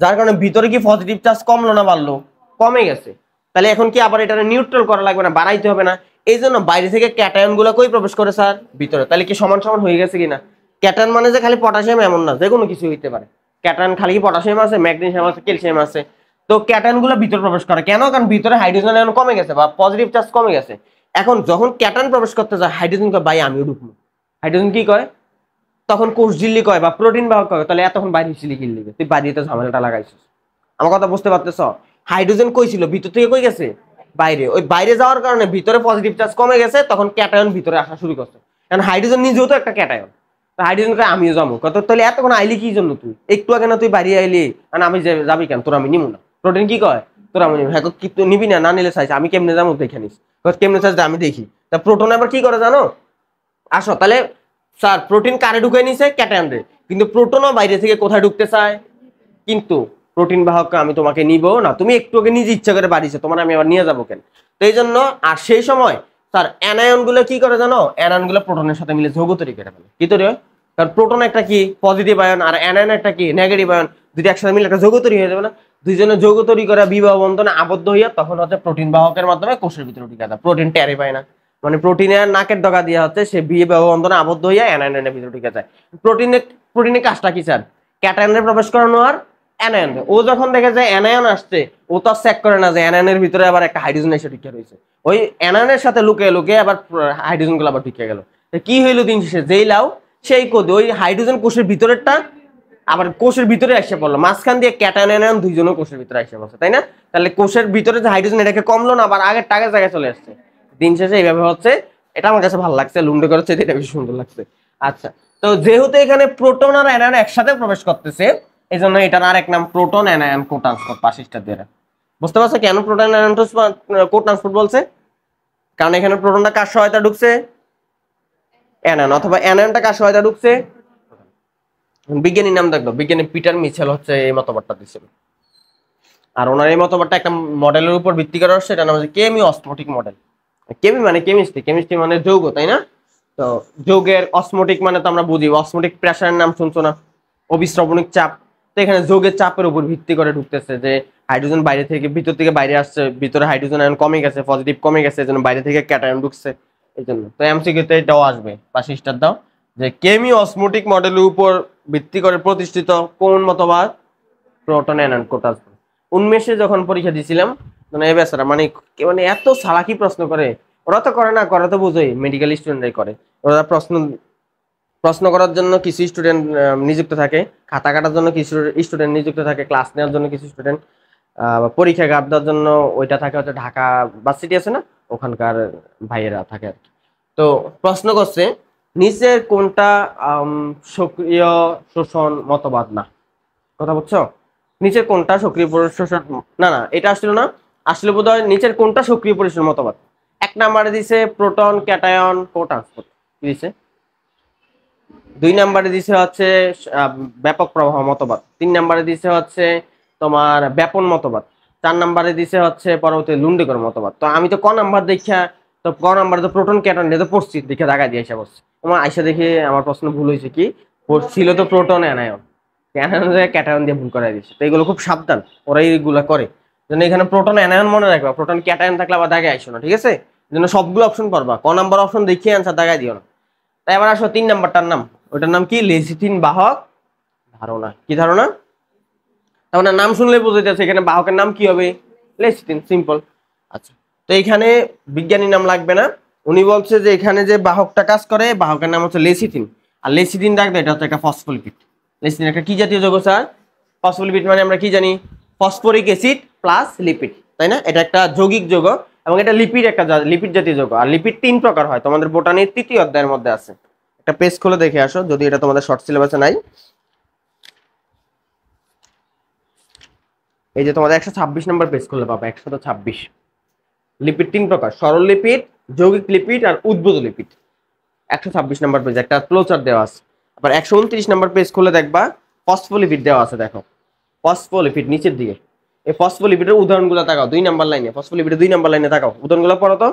যার কারণে ভিতরে কি পজিটিভ চার্জ কমলো না বাড়লো, কমে গেছে। তাহলে এখন কি আবার এটা নিউট্রাল করা লাগবে না, বাড়াইতে হবে না, এই জন্য বাইরে থেকে ক্যাটায়ন গুলো কই প্রবেশ করে স্যার ভিতরে। তাহলে কি সমান সমান হয়ে গেছে কিনা, ক্যাটায়ন মানে যে খালি পটাশিয়াম এমন না, যে কোনো কিছু হইতে পারে। ক্যাটায়ন খালি কি পটাশিয়াম আছে, ম্যাগনেসিয়াম আছে, ক্যালসিয়াম আছে। তো ক্যাটায়ন গুলো ভিতরে প্রবেশ করে কেন, কারণ ভিতরে হাইড্রোজেন আয়ন কমে গেছে বা পজিটিভ চার্জ কমে গেছে। এখন যখন ক্যাটায়ন প্রবেশ করতে যায় হাইড্রোজেন কয় ভাই আমিও ঢুকবো, হাইড্রোজেন কি কয় তখন কোষ ঝিল্লি কয় বা প্রোটিন বাহক কয়, তাহলে এতক্ষণ বাইরে ছিলি কিনলি তুই বাইরে ঝামেলাটা লাগাইছিস। আমার কথা বুঝতে পারতেছ, হাইড্রোজেন কই ছিল ভিতর থেকে কই গেছে বাইরে, ওই বাইরে যাওয়ার কারণে ভিতরে পজিটিভ চার্জ কমে গেছে, তখন ক্যাটায়ন ভিতরে আসা শুরু করছে। কারণ হাইড্রোজেন নিজেও তো একটা ক্যাটায়ন, হাইড্রোজেন আমিও যাবো কত, তাহলে এতক্ষণ আইলি কি জন্য তুই, একটু আগে না তুই বাইরে আইলি, কারণ আমি যাবি কেন, তোর আমি নিবো না। প্রোটিন কি কয় তোর আমি হ্যাঁ কি তুই নিবি না, না নিলে চাইছে আমি কেমনে যাবো দেখে নিস, কেমনে চাইছে আমি দেখি। তা প্রোটন আবার কি করে জানো, আসো তাহলে স্যার প্রোটিন কারে ঢুকে নিছে ক্যাটায়নে, কিন্তু প্রোটনও বাইরে থেকে কোথায় ঢুকতে চায়, কিন্তু প্রোটিন বাহক আমি তোমাকে নিব না, তুমি একটু আগে নিজে ইচ্ছা করে বাড়িছো, তোমার আমি আবার নিয়ে যাবো কেন। তো এই জন্য আর সেই সময় স্যার অ্যানায়ন গুলো কি করে জানো, অ্যানায়ন গুলো প্রোটনের সাথে মিলে যৌগ তৈরি করে ফেলে, কি তৈরি হয়, কারণ প্রোটন একটা কি পজিটিভ আয়ন আর অ্যানায়ন একটা কি নেগেটিভ আয়ন, দুটো একসাথে মিলে একটা যৌগ তৈরি হয়ে যাবে না, দুইজনের যৌগ তৈরি করে বিবাহ বন্ধনে আবদ্ধ হইয়া তখন হচ্ছে প্রোটিন বাহকের মাধ্যমে কোষের ভিতরে ঢুকে যায়, প্রোটিন টেরে পায় না, মানে প্রোটিনের নাকের ডগা দিয়ে হচ্ছে সে বিবাহ বন্ধনে আবদ্ধ হইয়া অ্যানায়নের ভিতরে ঢুকে যায়। প্রোটিনের কাজটা কি স্যার, ক্যাটায়নে প্রবেশ করানো আর অ্যানায়ন, ও যখন দেখে যে অ্যানায়ন আসছে ও তো চেক করে না যে অ্যানায়নের ভিতরে আবার একটা হাইড্রোজেন এসে ঢুকে রয়েছে, ওই অ্যানায়নের সাথে লুকিয়ে লুকিয়ে আবার হাইড্রোজেন গুলো আবার ঢুকে গেল। কি হইলো দিন শেষে, যেই লাও সেই কোদে ওই হাইড্রোজেন কোষের ভিতরেরটা আবার কোষের ভিতরে এসে পড়লো, মাঝখান দিয়ে ক্যাটায়ন অ্যানায়ন দুইজনও কোষের ভিতরে এসে পড়ছে, তাই না। তাহলে কোষের ভিতরে যে হাইড্রোজেন এটাকে কমলো না, আবার আগের টাকের জায়গায় চলে আসছে। দিন শেষে এইভাবে হচ্ছে, এটা আমার কাছে ভালো লাগছে, লুন্ডে করেছে এটা বেশি সুন্দর লাগছে। আচ্ছা, তো যেহেতু এখানে প্রোটন আর অ্যানায়ন একসাথে প্রবেশ করতেছে, এই জন্য এটার আর এক নাম প্রোটন অ্যানায়ন কোট্রান্সপোর্ট পাশিসটা দিয়ে। বুঝতে পারছো কেন প্রোটন অ্যানায়ন কোট্রান্সপোর্ট বলছে, কারণ এখানে প্রোটনটা কার সহায়তা ঢুকছে, অ্যানায়ন, অথবা অ্যানায়নটা কার সহায়তা ঢুকছে, বিজ্ঞানীর নাম দেখলো, বিজ্ঞানী পিটার মিচেল হচ্ছে এই মতবাদটা দিচ্ছিল। আর ওনার এই মতবাদটা একটা মডেলের উপর ভিত্তি করে আসছে, এটা নাম হচ্ছে কেমি অসমোটিক মডেল। কেমি মানে কেমিস্ট্রি, কেমিস্ট্রি মানে যৌগ, তাই না। তো যৌগের অসমোটিক মানে তো আমরা বুঝি, অসমোটিক প্রেসারের নাম শুনছো না, অবিশ্রবণিক চাপ। তো এখানে যৌগের চাপের উপর ভিত্তি করে ঢুকতেছে, যে হাইড্রোজেন বাইরে থেকে ভিতর থেকে বাইরে আসছে, ভিতরে হাইড্রোজেন আয়ন কমে গেছে, পজিটিভ কমে গেছে, এই জন্য বাইরে থেকে ক্যাটায়ন ঢুকছে, এই জন্য। তো এমসিকিউতে এটাও আসবে, পাশে স্টার দাও, যে কেমি অসমোটিক মডেলের উপর ভিত্তি করে প্রতিষ্ঠিত কোন মতবাদ, প্রোটন অ্যানায়ন কোট্রান্সপোর্ট। উন্মেষে যখন পরীক্ষা দিয়েছিলাম মানে এ বেচারা মানে মানে এত সালাকি প্রশ্ন করে, ওরা তো করে না, করে তো বুঝোই মেডিকেল স্টুডেন্টরাই করে, ওরা প্রশ্ন করার জন্য কিছু স্টুডেন্ট নিযুক্ত থাকে, খাতা কাটার জন্য কিছু স্টুডেন্ট নিযুক্ত থাকে, ক্লাস নেওয়ার জন্য কিছু স্টুডেন্ট, পরীক্ষা গার্ড দেওয়ার জন্য ওইটা থাকে হচ্ছে ঢাকা ভার্সিটি আছে না, ওখানকার ভাইয়েরা থাকে আর কি। তো প্রশ্ন করছে নিচের কোনটা সক্রিয় শোষণ মতবাদ না, কথা বুঝছো, নিচের কোনটা সক্রিয় পরিশোষণ, না না এটা আসলে না, আসলে বোধ হয় নিচের কোনটা সক্রিয় পরিশোষণ মতবাদ। এক নাম্বারে দিছে প্রোটন ক্যাটায়ন কোট্রান্সপোর্ট দিছে, দুই নাম্বারে দিছে হচ্ছে ব্যাপক প্রবাহ মতবাদ, তিন নাম্বারে দিছে হচ্ছে তোমার ব্যাপন মতবাদ, চার নাম্বারে দিছে হচ্ছে পরবর্তী লুন্ডেকর মতবাদ। তো আমি তো ক নাম্বার দেখা, তো ক নাম্বারে তো প্রোটন ক্যাটায়ন তো পড়ছি, দেখে দাগা দিয়ে আইসা বসছি, তোমার আইসা দেখে আমার প্রশ্ন ভুল হয়েছে, কি ছিল তো প্রোটন অ্যানায়ন, ক্যাটায়ন দিয়ে ভুল করাই দিচ্ছে। তো এগুলো খুব সাবধান, ওরা এইগুলা করে, জন্য এখানে প্রোটন অ্যানায়ন মনে রাখবা, প্রোটন ক্যাটায়ন থাকলে আবার দাগে আইসো না, ঠিক আছে, জন্য সবগুলো অপশন পারবা, ক নাম্বার অপশন দেখিয়ে অ্যান্সার দাগাই দিও না। তাই এবার আসো তিন নাম্বারটার নাম, ওইটার নাম কি লেসিথিন বাহক ধারণা। কি ধারণা, তার মানে নাম শুনলে বুঝতে যাচ্ছে এখানে বাহকের নাম কি হবে, লেসিথিন, সিম্পল। আচ্ছা, তো এখানে বিজ্ঞানীর নাম লাগবে না, উনি বলছে যে এখানে যে বাহকটা কাজ করে বাহকের নাম হচ্ছে লেসিথিন, আর লেসিথিন রাখবে এটা হচ্ছে একটা ফসফোলিপিড। লেসিথিন একটা কি জাতীয় যৌগ স্যার, ফসফোলিপিড মানে আমরা কি জানি ফসফরিক অ্যাসিড প্লাস লিপিড, তাই না, এটা একটা যৌগিক যৌগ এবং এটা লিপিড, একটা লিপিড জাতীয় যৌগ। আর লিপিড তিন প্রকার হয়, তোমাদের বোটানির তৃতীয় অধ্যায়ের মধ্যে আছে, একটা পেজ খুলে দেখে আসো যদি এটা তোমাদের শর্ট সিলেবাসে নাই। এই যে তোমাদের 126 নম্বর পেজ খুলে পাবে, 126। লিপিড তিন প্রকার, সরল লিপিড, যৌগিক লিপিড আর উদ্ভূত লিপিড। 126 নম্বর পেজ একটা ফ্লোচার্ট দেওয়া আছে। আবার 129 নম্বর পেজ খুলে দেখবা ফসফোলিপিড দেওয়া আছে দেখো, ফসফোলিপিড নিচের দিকে। এই ফসফোলিপিডের উদাহরণগুলো তাকাও 2 নাম্বার লাইনে, ফসফোলিপিডের 2 নাম্বার লাইনে তাকাও, উদাহরণগুলো পড়ো তো।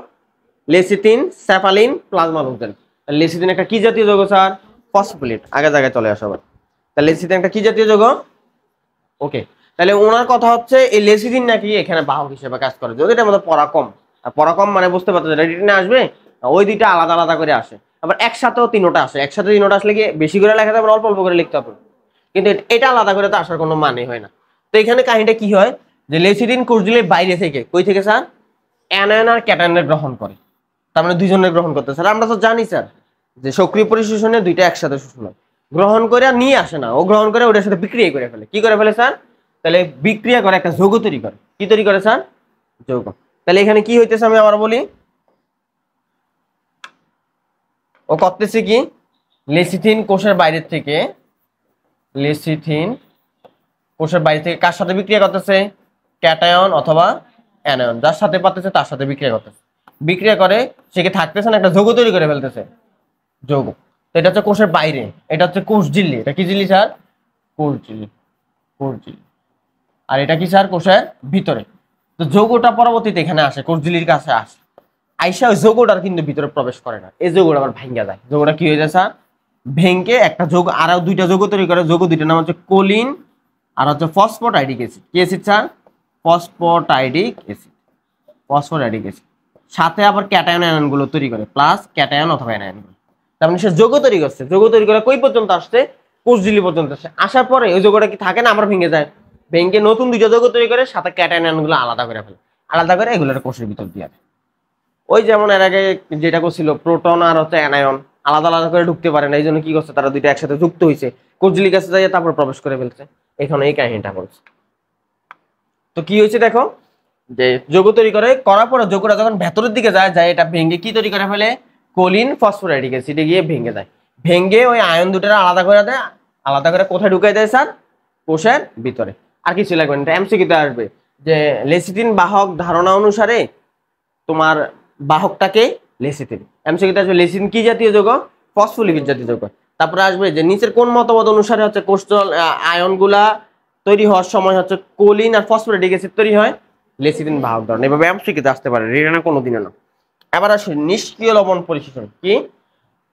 লেসিথিন, স্যাফালিন, প্লাজমালুজেন। লেসিথিন একটা কি জাতীয় যৌগ স্যার? ফসফোলিপিড। আগে জায়গায় চলে আসো আবার। তাহলে লেসিথিন একটা কি জাতীয় যৌগ? ওকে, তাহলে ওনার কথা হচ্ছে এই লেসিথিন নাকি এখানে বাহক হিসেবে কাজ করে, যদি এটার মধ্যে পড়া কম। আর পড়া কম মানে বুঝতে পারছো যেটা রিটেনে আসবে ওই দুইটা আলাদা আলাদা করে আসে, আবার একসাথেও তিনোটা আসে। একসাথে তিনোটা আসলে কি বেশি করে লেখা যাবে, অল্প অল্প করে লিখতে হবে, কিন্তু এটা আলাদা করে তো আসার কোনো মানে হয় না। তো এখানে কাহিনীটা কি হয় যে লেসিথিন কোষ ঝিল্লির বাইরে থেকে, কই থেকে স্যার? অ্যানায়ন আর ক্যাটায়নের গ্রহণ করে, তার মানে দুইজনের গ্রহণ করতে। স্যার আমরা তো জানি স্যার যে সক্রিয় পরিশোষণে দুইটা একসাথে শোষণ হয়, গ্রহণ করে আর নিয়ে আসে না, ও গ্রহণ করে ওটার সাথে বিক্রিয়া করে ফেলে। কি করে ফেলে স্যার? তাহলে বিক্রিয়া করে একটা যৌগ তৈরি করে। কি তৈরি করে স্যার? যৌগ। তাহলে এখানে কি হইতেছে আমি আবার বলি, ও করতেছে কি, লেসিথিন কোষের বাইরে থেকে, লেসিথিন কোষের বাইরে থেকে কার সাথে বিক্রিয়া করতেছে? ক্যাটায়ন অথবা অ্যানায়ন, যার সাথে পারতেছে তার সাথে বিক্রিয়া করতেছে। বিক্রিয়া করে সে কি থাকতেছে না, একটা যৌগ তৈরি করে ফেলতেছে, যৌগ। তো এটা হচ্ছে কোষের বাইরে, এটা হচ্ছে কোষ ঝিল্লি। এটা কি ঝিল্লি স্যার? কোষ ঝিল্লি, কোষ ঝিল্লি। আর এটা কি স্যার? কোষের ভিতরে। তো যৌগটা পরবর্তীতে এখানে আসে, কোষ ঝিল্লির কাছে আসে, আইসা ওই যৌগটার কিন্তু ভিতরে প্রবেশ করে না, এই যৌগটা আবার ভাঙ্গা যায়। যৌগটা কি হয়ে যায় স্যার? ভেঙ্গে একটা যৌগ, আরো দুইটা যৌগ তৈরি করে। যৌগ দুইটার নাম হচ্ছে কোলিন আর হচ্ছে ফসফোটাইডিক অ্যাসিড। কি acid sir? Phosphatidic acid, phosphatidic acid. সাথে আবার ক্যাটায়ন অ্যানায়ন গুলো তৈরি করে, প্লাস ক্যাটায়ন অথবা অ্যানায়ন গুলো। তার মানে সে যৌগ তৈরি করছে, যৌগ তৈরি করে কই পর্যন্ত আসছে? কোষ ঝিল্লি পর্যন্ত আসে। আসার পরে ওই যৌগটা কি থাকে না, আবার ভেঙে যায়, ভেঙে নতুন দুইটা যৌগ তৈরি করে, সাথে ক্যাটায়ন অ্যানায়ন গুলো আলাদা করে ফেলে, আলাদা করে এগুলোর কোষের ভিতর দিয়ে দেয়। ওই যেমন এর আগে যেটা করছিল, প্রোটন আর হচ্ছে অ্যানায়ন আলাদা আলাদা করে ঢুকতে পারে না, এই জন্য কি করছে, তারা দুইটা একসাথে যুক্ত হয়েছে, কোষ ঝিল্লির কাছে যাই তারপর প্রবেশ করে ফেলছে। এখানে এই কাহিনীটা বলছে। তো কি হয়েছে দেখো, যে যৌগ তৈরি করে, করার পরে যৌগটা যখন ভেতরের দিকে যায়, এটা ভেঙে কি তৈরি করে ফেলে? কোলিন ফসফোরাইডিক অ্যাসিডে গিয়ে ভেঙে যায়, ভেঙে ওই আয়ন দুটো আলাদা করে দেয়। আলাদা করে কোথায় ঢুকাই দেয় স্যার? কোষের ভিতরে। আর কিছু লাগবে না, এমসিকিউতে আসবে যে লেসিথিন বাহক ধারণা অনুসারে তোমার বাহকটাকে লেসিথিন। এমসিকিউতে আসবে লেসিথিন কি জাতীয় যৌগ? ফসফোলিপিড জাতীয় যৌগ। তারপরে আসবে যে নিচের কোন মতবাদ অনুসারে হচ্ছে কোষজল আয়নগুলা তৈরি হওয়ার সময় হচ্ছে কোলিন আর ফসফোরিক অ্যাসিড তৈরি হয়? লেসিথিন বাহক ধরন। এভাবে এমসিকিউতে আসতে পারে, রিটার্নে কোনোদিনও না। এবার আসে নিষ্ক্রিয় লবণ পরিশোষণ। কি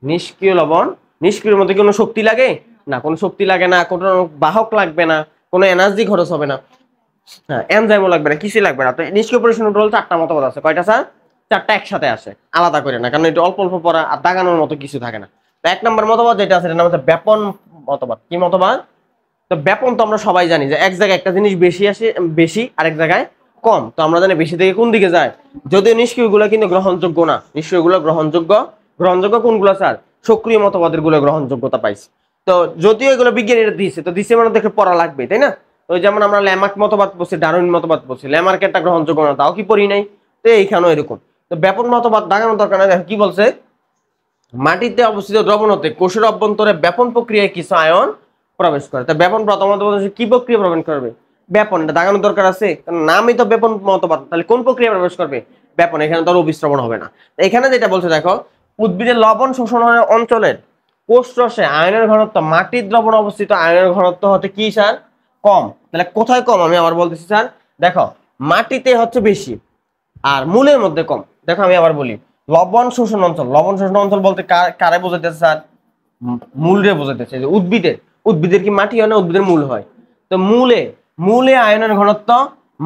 নিষ্ক্রিয় লবণ? নিষ্ক্রিয়র মধ্যে কোনো শক্তি লাগে না, কোনো শক্তি লাগে না, কোনো বাহক লাগবে না, কোনো এনার্জি খরচ হবে না, হ্যাঁ এনজাইমও লাগবে না, কিছুই লাগবে না। তো নিষ্ক্রিয় পরিশোষণ হল 4টা মতবাদ আছে। কয়টা স্যার? 4টা একসাথে আসে, আলাদা করে না, কারণ এটা অল্প অল্প পড়া আর দাগানোর মতো কিছু থাকে না। তো 1 নম্বর মতবাদ যেটা আছে, এটার নাম হচ্ছে ব্যাপন মতবাদ। কি মতবাদ? তো ব্যাপন তো আমরা সবাই জানি যে এক জায়গায় একটা জিনিস বেশি আসে, বেশি, আরেক জায়গায় কম। তো আমরা জানি বেশি থেকে কোন দিকে যায়, যদিও নিষ্ক্রিয়গুলো কিন্তু গ্রহণযোগ্য না। নিষ্ক্রিয়গুলো গ্রহণযোগ্য, গ্রহণযোগ্য কোনগুলো স্যার? সক্রিয় মতবাদের গুলো গ্রহণযোগ্যতা পাইছে। তো যদিও এগুলো বিজ্ঞানীরা দিয়েছে, তো দিচ্ছে মানে দেখে পড়া লাগবে, তাই না? ওই যেমন আমরা ল্যামার্ক মতবাদ পড়ছি, ডারউইন মতবাদ পড়ছি, ল্যামার্কের একটা গ্রহণযোগ্য না, তাও কি পড়ি নাই? তো এইখানেও এরকম। তো ব্যাপন মতবাদ দাগানোর দরকার নাই। দেখো কি বলছে, মাটিতে অবস্থিত দ্রবণতে কোষের অভ্যন্তরে ব্যাপন প্রক্রিয়ায় কিছু আয়ন প্রবেশ করে। তা ব্যাপন প্রথমত কি প্রক্রিয়া প্রবেশ করবে? ব্যাপন। এটা দাগানোর দরকার আছে, নামই তো ব্যাপন মতবাদ, তাহলে কোন প্রক্রিয়া প্রবেশ করবে? ব্যাপন। এখানে তো অবিশ্রবণ হবে না। এখানে যেটা বলছে দেখো, উদ্ভিদের লবণ শোষণের অঞ্চলের কোষ রসে আয়নের ঘনত্ব মাটির দ্রবণ অবস্থিত আয়নের ঘনত্ব হতে কি স্যার? কম। তাহলে কোথায় কম আমি আবার বলতেছি স্যার, দেখো মাটিতে হচ্ছে বেশি আর মূলের মধ্যে কম। দেখো আমি আবার বলি, লবণ শোষণ অঞ্চল, লবণ শোষণ অঞ্চল বলতে কারে বোঝাইতেছে স্যার? মূলরে বোঝাইতেছে। যে উদ্ভিদের কি মাটি হয় না, উদ্ভিদের মূল হয়। তো মূলে আয়নের ঘনত্ব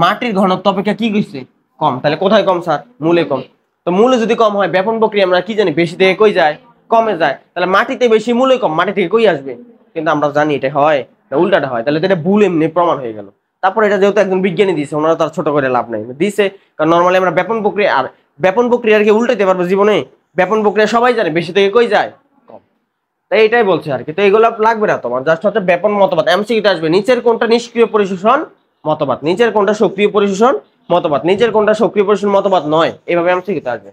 মাটির ঘনত্ব অপেক্ষা কি কইছে? কম। তাহলে কোথায় কম স্যার? মূলে কম। তো মূলে যদি কম হয়, ব্যাপন প্রক্রিয়া আমরা কি জানি, বেশি থেকে কই যায়? কমে যায়। তাহলে মাটিতে বেশি, মূলে কম, মাটি থেকে কই আসবে? কিন্তু আমরা জানি এটা হয় না, উল্টাটা হয়। তাহলে এটা ভুল এমনি প্রমাণ হয়ে গেল। তারপর এটা যেহেতু একজন বিজ্ঞানী দিছে, ওনারা তার ছোট করে লাভ নাই, দিছে। কারণ নর্মালি আমরা ব্যাপন প্রক্রিয়া আর ব্যাপন প্রক্রিয়ার কি উল্টাইতে পারবো জীবনে? ব্যাপন প্রক্রিয়া সবাই জানে বেশি থেকে কই যায়? কম। তাই এটাই বলছে আর কি। তো এগুলো লাগবে না তোমার, জাস্ট হচ্ছে ব্যাপন মতবাদ। এমসিকিউতে আসবে নিচের কোনটা নিষ্ক্রিয় পরিশোষণ মতবাদ, নিচের কোনটা সক্রিয় পরিশোষণ মতবাদ, নিচের কোনটা সক্রিয় পরিশোষণ মতবাদ নয়, এইভাবে এমসিকিউতে আসবে।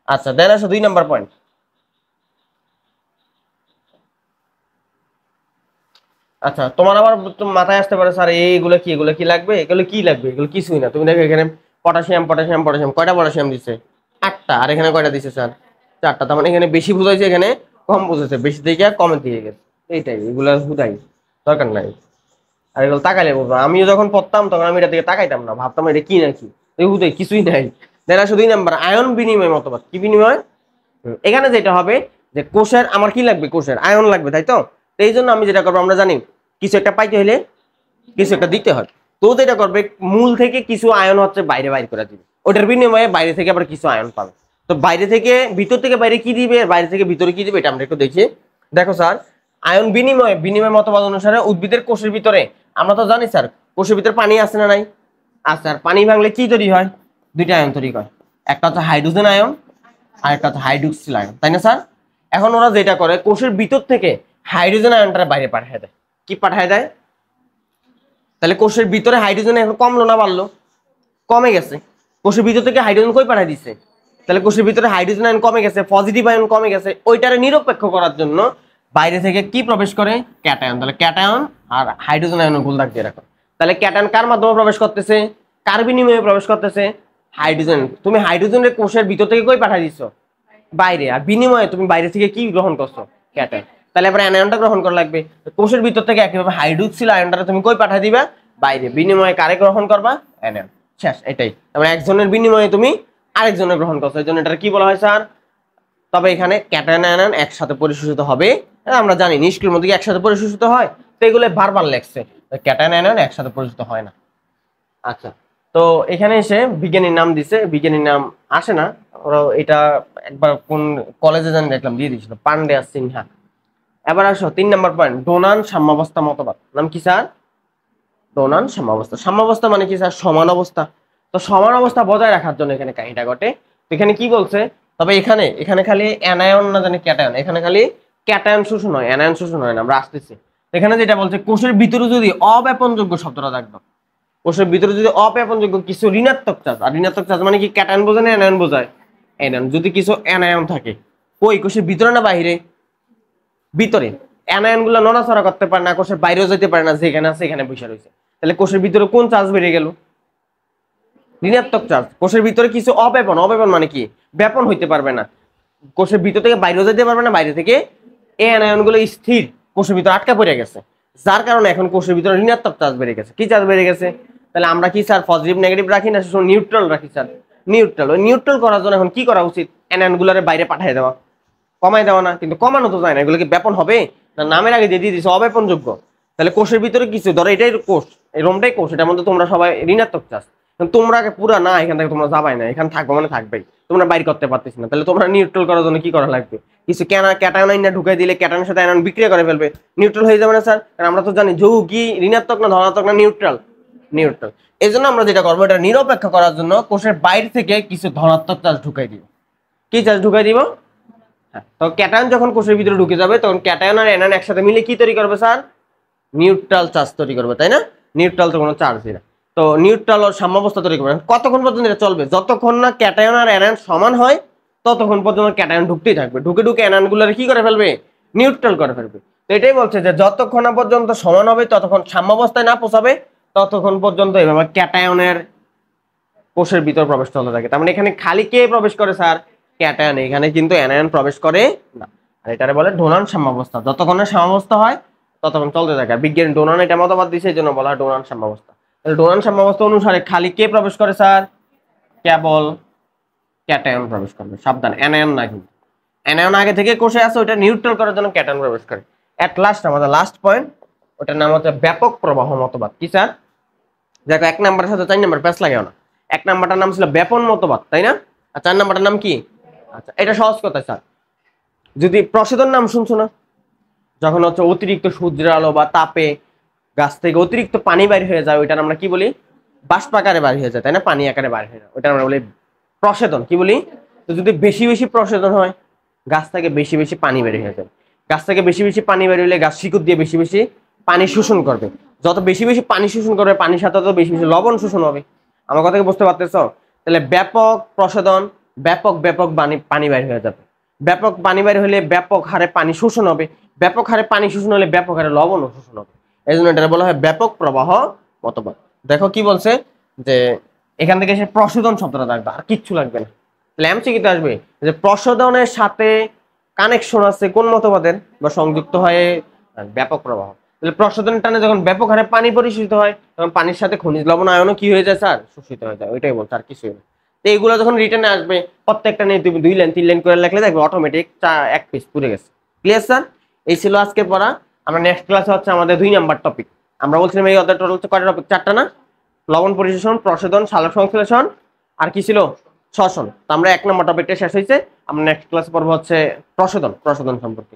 আচ্ছা দেন আসো 2 নাম্বার পয়েন্ট। আচ্ছা তোমার আবার মাথায় আসতে পারে স্যার এইগুলো কি, এগুলো কি লাগবে, এগুলো কি লাগবে? এগুলো কিছুই না। তুমি দেখো এখানে পটাশিয়াম পটাশিয়াম পটাশিয়াম, কয়টা পটাশিয়াম দিচ্ছে? 8টা। আর এখানে কয়টা দিচ্ছে স্যার? 4টা। তার মানে এখানে বেশি বুঝাইছে, এখানে কম বুঝাইছে, বেশি থেকে কমের দিকে গেছে। এইটাই, এগুলো হুদাই দরকার নাই। আর এগুলো তাকাইলে বুঝবো। আমিও যখন পড়তাম তখন আমি এটা দিকে তাকাইতাম না, ভাবতাম এটা কি নাকি, কিছুই নাই। দেন আসো 2 নাম্বার আয়ন বিনিময় মতবাদ। কি বিনিময়? এখানে যেটা হবে যে কোষের আমার কি লাগবে, কোষের আয়ন লাগবে, তাই তো? এই জন্য আমি যেটা করবো, আমরা জানি কিছু একটা পাইতে হলে কিছু একটা দিতে হয়। তো যেটা করবে মূল থেকে কিছু আয়ন হচ্ছে বাইরে বাইর করে দিবে, ওটার বিনিময়ে বাইরে থেকে আবার কিছু আয়ন পাবে। তো বাইরে থেকে ভিতর থেকে বাইরে কি দিবে, বাইরে থেকে ভিতরে কি দিবে, এটা আমরা একটু দেখি। দেখো স্যার, আয়ন বিনিময় বিনিময় মতবাদ অনুসারে উদ্ভিদের কোষের ভিতরে আমরা তো জানি স্যার কোষের ভিতরে পানি আছে না নাই? আচ্ছা, আর পানি ভাঙলে কি তৈরি হয়? 2টা আয়ন তৈরি হয়, একটা হচ্ছে হাইড্রোজেন আয়ন আর একটা হচ্ছে হাইড্রোক্সিল আয়ন, তাই না স্যার? এখন ওরা যেটা করে কোষের ভিতর থেকে হাইড্রোজেন আয়নটা বাইরে পাঠিয়ে দেয়। কি পাঠিয়ে দেয়? তাহলে কোষের ভিতরে হাইড্রোজেন এখন কমলো না বাড়লো? কমে গেছে। কোষের ভিতর থেকে হাইড্রোজেন কই পাঠিয়ে দিচ্ছে? তাহলে কোষের ভিতরে হাইড্রোজেন আয়ন কমে গেছে, পজিটিভ আয়ন কমে গেছে, ওইটারে নিরপেক্ষ করার জন্য বাইরে থেকে কি প্রবেশ করে? ক্যাটায়ন। তাহলে ক্যাটায়ন আর হাইড্রোজেন আয়ন গোল দাগ দিয়ে রাখো। তাহলে ক্যাটায়ন কার মাধ্যমে প্রবেশ করতেছে? কার বিনিময়ে প্রবেশ করতেছে? হাইড্রোজেন। তুমি হাইড্রোজেনের কোষের ভিতর থেকে কই পাঠিয়ে দিচ্ছ? বাইরে। আর বিনিময়ে তুমি বাইরে থেকে কি গ্রহণ করছো? ক্যাটায়ন। তাহলে এবার অ্যানায়নটা গ্রহণ করা লাগবে। কোষের ভিতর থেকে একইভাবে হাইড্রোক্সিল আয়নটা তুমি কই পাঠিয়ে দিবা? বাইরে। বিনিময়ে কারে গ্রহণ করবা? অ্যানায়ন। শেষ, এটাই। তারপরে একজনের বিনিময়ে তুমি আরেকজনের গ্রহণ করছো, এই জন্য এটা কি বলা হয় স্যার? তবে এখানে ক্যাটায়ন আয়ন একসাথে পরিশোষিত হবে, আমরা জানি নিষ্ক্রিয়র মধ্যে কি একসাথে পরিশোষিত হয়? তো এগুলো বারবার লেখছে, ক্যাটায়ন আয়ন একসাথে পরিশোষিত হয় না। আচ্ছা, তো এখানে এসে বিজ্ঞানীর নাম দিছে, বিজ্ঞানীর নাম আসে না, ওরা এটা একবার কোন কলেজে জানি দেখলাম দিয়ে দিয়েছিল, পান্ডে আর সিনহা। এবার আসো 3 নাম্বার পয়েন্ট, ডোনান সাম্যাবস্থা মতবাদ। নাম কি স্যার? ডোনান সাম্যাবস্থা। সাম্যাবস্থা মানে কি স্যার? সমান অবস্থা। তো সমান অবস্থা বজায় রাখার জন্য এখানে কাহিনীটা ঘটে। তো এখানে কি বলছে, তবে এখানে এখানে খালি অ্যানায়ন না জানি ক্যাটায়ন, এখানে খালি ক্যাটায়ন শোষণ হয়, অ্যানায়ন শোষণ হয় না, আমরা আসতেছি। এখানে যেটা বলছে কোষের ভিতরে যদি অব্যাপনযোগ্য শব্দটা থাকবে, কোষের ভিতরে যদি অব্যাপনযোগ্য কিছু ঋণাত্মক চার্জ, আর ঋণাত্মক চার্জ মানে কি ক্যাটায়ন বোঝায় না অ্যানায়ন বোঝায়? অ্যানায়ন। যদি কিছু অ্যানায়ন থাকে কই, কোষের ভিতরে না বাইরে? ভিতরে। অ্যানায়ন গুলো নড়াচড়া করতে পারে না, কোষের বাইরেও যেতে পারে না, যেখানে আছে এখানে বসে রয়েছে। তাহলে কোষের ভিতরে কোন চার্জ বেড়ে গেল? ঋণাত্মক চার্জ। কোষের ভিতরে কিছু অব্যাপন, অব্যাপন মানে কি? ব্যাপন হইতে পারবে না, কোষের ভিতর থেকে বাইরেও যেতে পারবে না, বাইরে থেকে এই অ্যানায়ন গুলো স্থির কোষের ভিতরে আটকা পড়ে গেছে, যার কারণে এখন কোষের ভিতরে ঋণাত্মক চার্জ বেড়ে গেছে। কি চার্জ বেড়ে গেছে? তাহলে আমরা কি স্যার পজিটিভ নেগেটিভ রাখি না নিউট্রাল রাখি স্যার? নিউট্রাল। ওই নিউট্রাল করার জন্য এখন কি করা উচিত? অ্যানায়ন গুলারে বাইরে পাঠিয়ে দেওয়া, কমাই দেওয়া না? কিন্তু কমানো তো যায় না, এগুলো কি ব্যাপন হবে না? নামের আগে দিয়ে দিয়েছে অব্যাপনযোগ্য। তাহলে কোষের ভিতরে কিছু ধরো এটাই কোষ, এই রোমটাই কোষ, এটার মধ্যে তোমরা সবাই ঋণাত্মক চার্জ, তোমরা পুরা না এখান থেকে তোমরা যাবাই না, এখানে থাকবো মানে থাকবেই, তোমরা বাইর করতে পারতেছি না। তাহলে তোমরা নিউট্রাল করার জন্য কি করা লাগবে? কিছু ক্যাটায়ন না ঢুকাই দিলে ক্যাটায়নের সাথে আয়ন বিক্রিয়া করে ফেলবে, নিউট্রাল হয়ে যাবে না স্যার? কারণ আমরা তো জানি যৌগ কি ঋণাত্মক না ধনাত্মক না নিউট্রাল? নিউট্রাল। এই জন্য আমরা যেটা করবো, এটা নিরপেক্ষ করার জন্য কোষের বাইরে থেকে কিছু ধনাত্মক চার্জ ঢুকাই দিব। কি চার্জ ঢুকাই দিব? তো ক্যাটায়ন যখন কোষের ভিতরে ঢুকে যাবে তখন ক্যাটায়ন আর অ্যানায়ন একসাথে মিলে কি তৈরি করবে স্যার? নিউট্রাল চার্জ তৈরি করবে, তাই না? নিউট্রাল তো কোনো চার্জ না। তো নিউট্রাল ও সাম্যাবস্থা তৈরি করবে কতক্ষণ পর্যন্ত এটা চলবে? যতক্ষণ না ক্যাটায়ন আর অ্যানায়ন সমান হয় ততক্ষণ পর্যন্ত ক্যাটায়ন ঢুকতেই থাকবে, ঢুকে ঢুকে অ্যানায়ন গুলোরে কি করে ফেলবে? নিউট্রাল করে ফেলবে। তো এটাই বলছে যে যতক্ষণ না পর্যন্ত সমান হবে, ততক্ষণ সাম্যাবস্থায় না পৌঁছাবে, ততক্ষণ পর্যন্ত এভাবে ক্যাটায়নের কোষের ভিতর প্রবেশ চলতে থাকে। তার মানে এখানে খালি কে প্রবেশ করে স্যার? ক্যাটায়ন। এখানে কিন্তু অ্যানায়ন প্রবেশ করে না। আর এটারে বলে ডোনান সাম্যাবস্থা। যতক্ষণ না সাম্যাবস্থা হয় ততক্ষণ চলতে থাকে। বিজ্ঞান ডোনান এটা মতবাদ দিছে, এই জন্য বলা হয় ডোনান সাম্যাবস্থা। তাহলে ডোনান সাম্যাবস্থা অনুসারে খালি কে প্রবেশ করে স্যার? কেবল ক্যাটায়ন প্রবেশ করবে, সাবধান, অ্যানায়ন না। কিন্তু অ্যানায়ন আগে থেকে কোষে আছে, ওটা নিউট্রাল করার জন্য ক্যাটায়ন প্রবেশ করে। এট লাস্ট আমাদের লাস্ট পয়েন্ট, ওটার নাম হচ্ছে ব্যাপক প্রবাহ মতবাদ। কি স্যার? দেখো 1 নাম্বারের সাথে 4 নাম্বার প্যাচ লাগেও না। 1 নাম্বারটার নাম ছিল ব্যাপন মতবাদ, তাই না? আর 4 নাম্বারটার নাম কি? আচ্ছা, এটা সহজ কথা স্যার। যদি প্রসেদন নাম শুনছো না, যখন হচ্ছে অতিরিক্ত সূর্যের আলো বা তাপে গাছ থেকে অতিরিক্ত পানি বাইর হয়ে যায়, ওইটার আমরা কি বলি? বাষ্প আকারে বাইর হয়ে যায়, তাই না? পানি আকারে বাইর হয়ে যায়, ওইটা আমরা বলি প্রসেদন। কি বলি? তো যদি বেশি বেশি প্রসেদন হয়, গাছ থেকে বেশি বেশি পানি বের হয়ে যাবে। গাছ থেকে বেশি বেশি পানি বের হলে গাছ শিকড় দিয়ে বেশি বেশি পানি শোষণ করবে। যত বেশি বেশি পানি শোষণ করবে, পানির সাথে তত বেশি বেশি লবণ শোষণ হবে। আমার কথা কি বুঝতে পারতেছো? তাহলে ব্যাপক প্রসেদন, ব্যাপক ব্যাপক পানি বাইর হয়ে যাবে। ব্যাপক পানি বাইর হলে ব্যাপক হারে পানি শোষণ হবে, ব্যাপক হারে পানি শোষণ হলে ব্যাপক হারে লবণও শোষণ হবে। এই জন্য এটা বলা হয় ব্যাপক প্রবাহ মতবাদ। দেখো কি বলছে, যে এখান থেকে সে প্রশোধন শব্দটা থাকবে, আর কিচ্ছু লাগবে না। তাহলে এমসিকিউতে আসবে যে প্রশোধনের সাথে কানেকশন আছে কোন মতবাদের, বা সংযুক্ত হয়ে ব্যাপক প্রবাহ। তাহলে প্রশোধনের টানে যখন ব্যাপক হারে পানি পরিশোধিত হয় তখন পানির সাথে খনিজ লবণ আয়নও কি হয়ে যায় স্যার, শোষিত হয়ে যায়। ওইটাই বলছে, আর কিছুই না। তো এইগুলো যখন রিটার্নে আসবে প্রত্যেকটা নিয়ে তুমি 2 লাইন 3 লাইন করে লিখলে দেখবে অটোমেটিক এক পেজ পুরে গেছে। Clear sir? এই ছিল আজকে পড়া। আমরা নেক্সট ক্লাসে হচ্ছে আমাদের 2 নাম্বার টপিক। আমরা বলছিলাম এই অধ্যায়টা হচ্ছে কয়টা টপিক, 4টা না? লবণ পরিশোষণ, প্রশোধন, সালোক সংশ্লেষণ, আর কি ছিল, শ্বসন। তো আমরা 1 নম্বর টপিকটা শেষ হয়েছে। আমরা নেক্সট ক্লাসে পড়বো হচ্ছে প্রশোধন সম্পর্কে।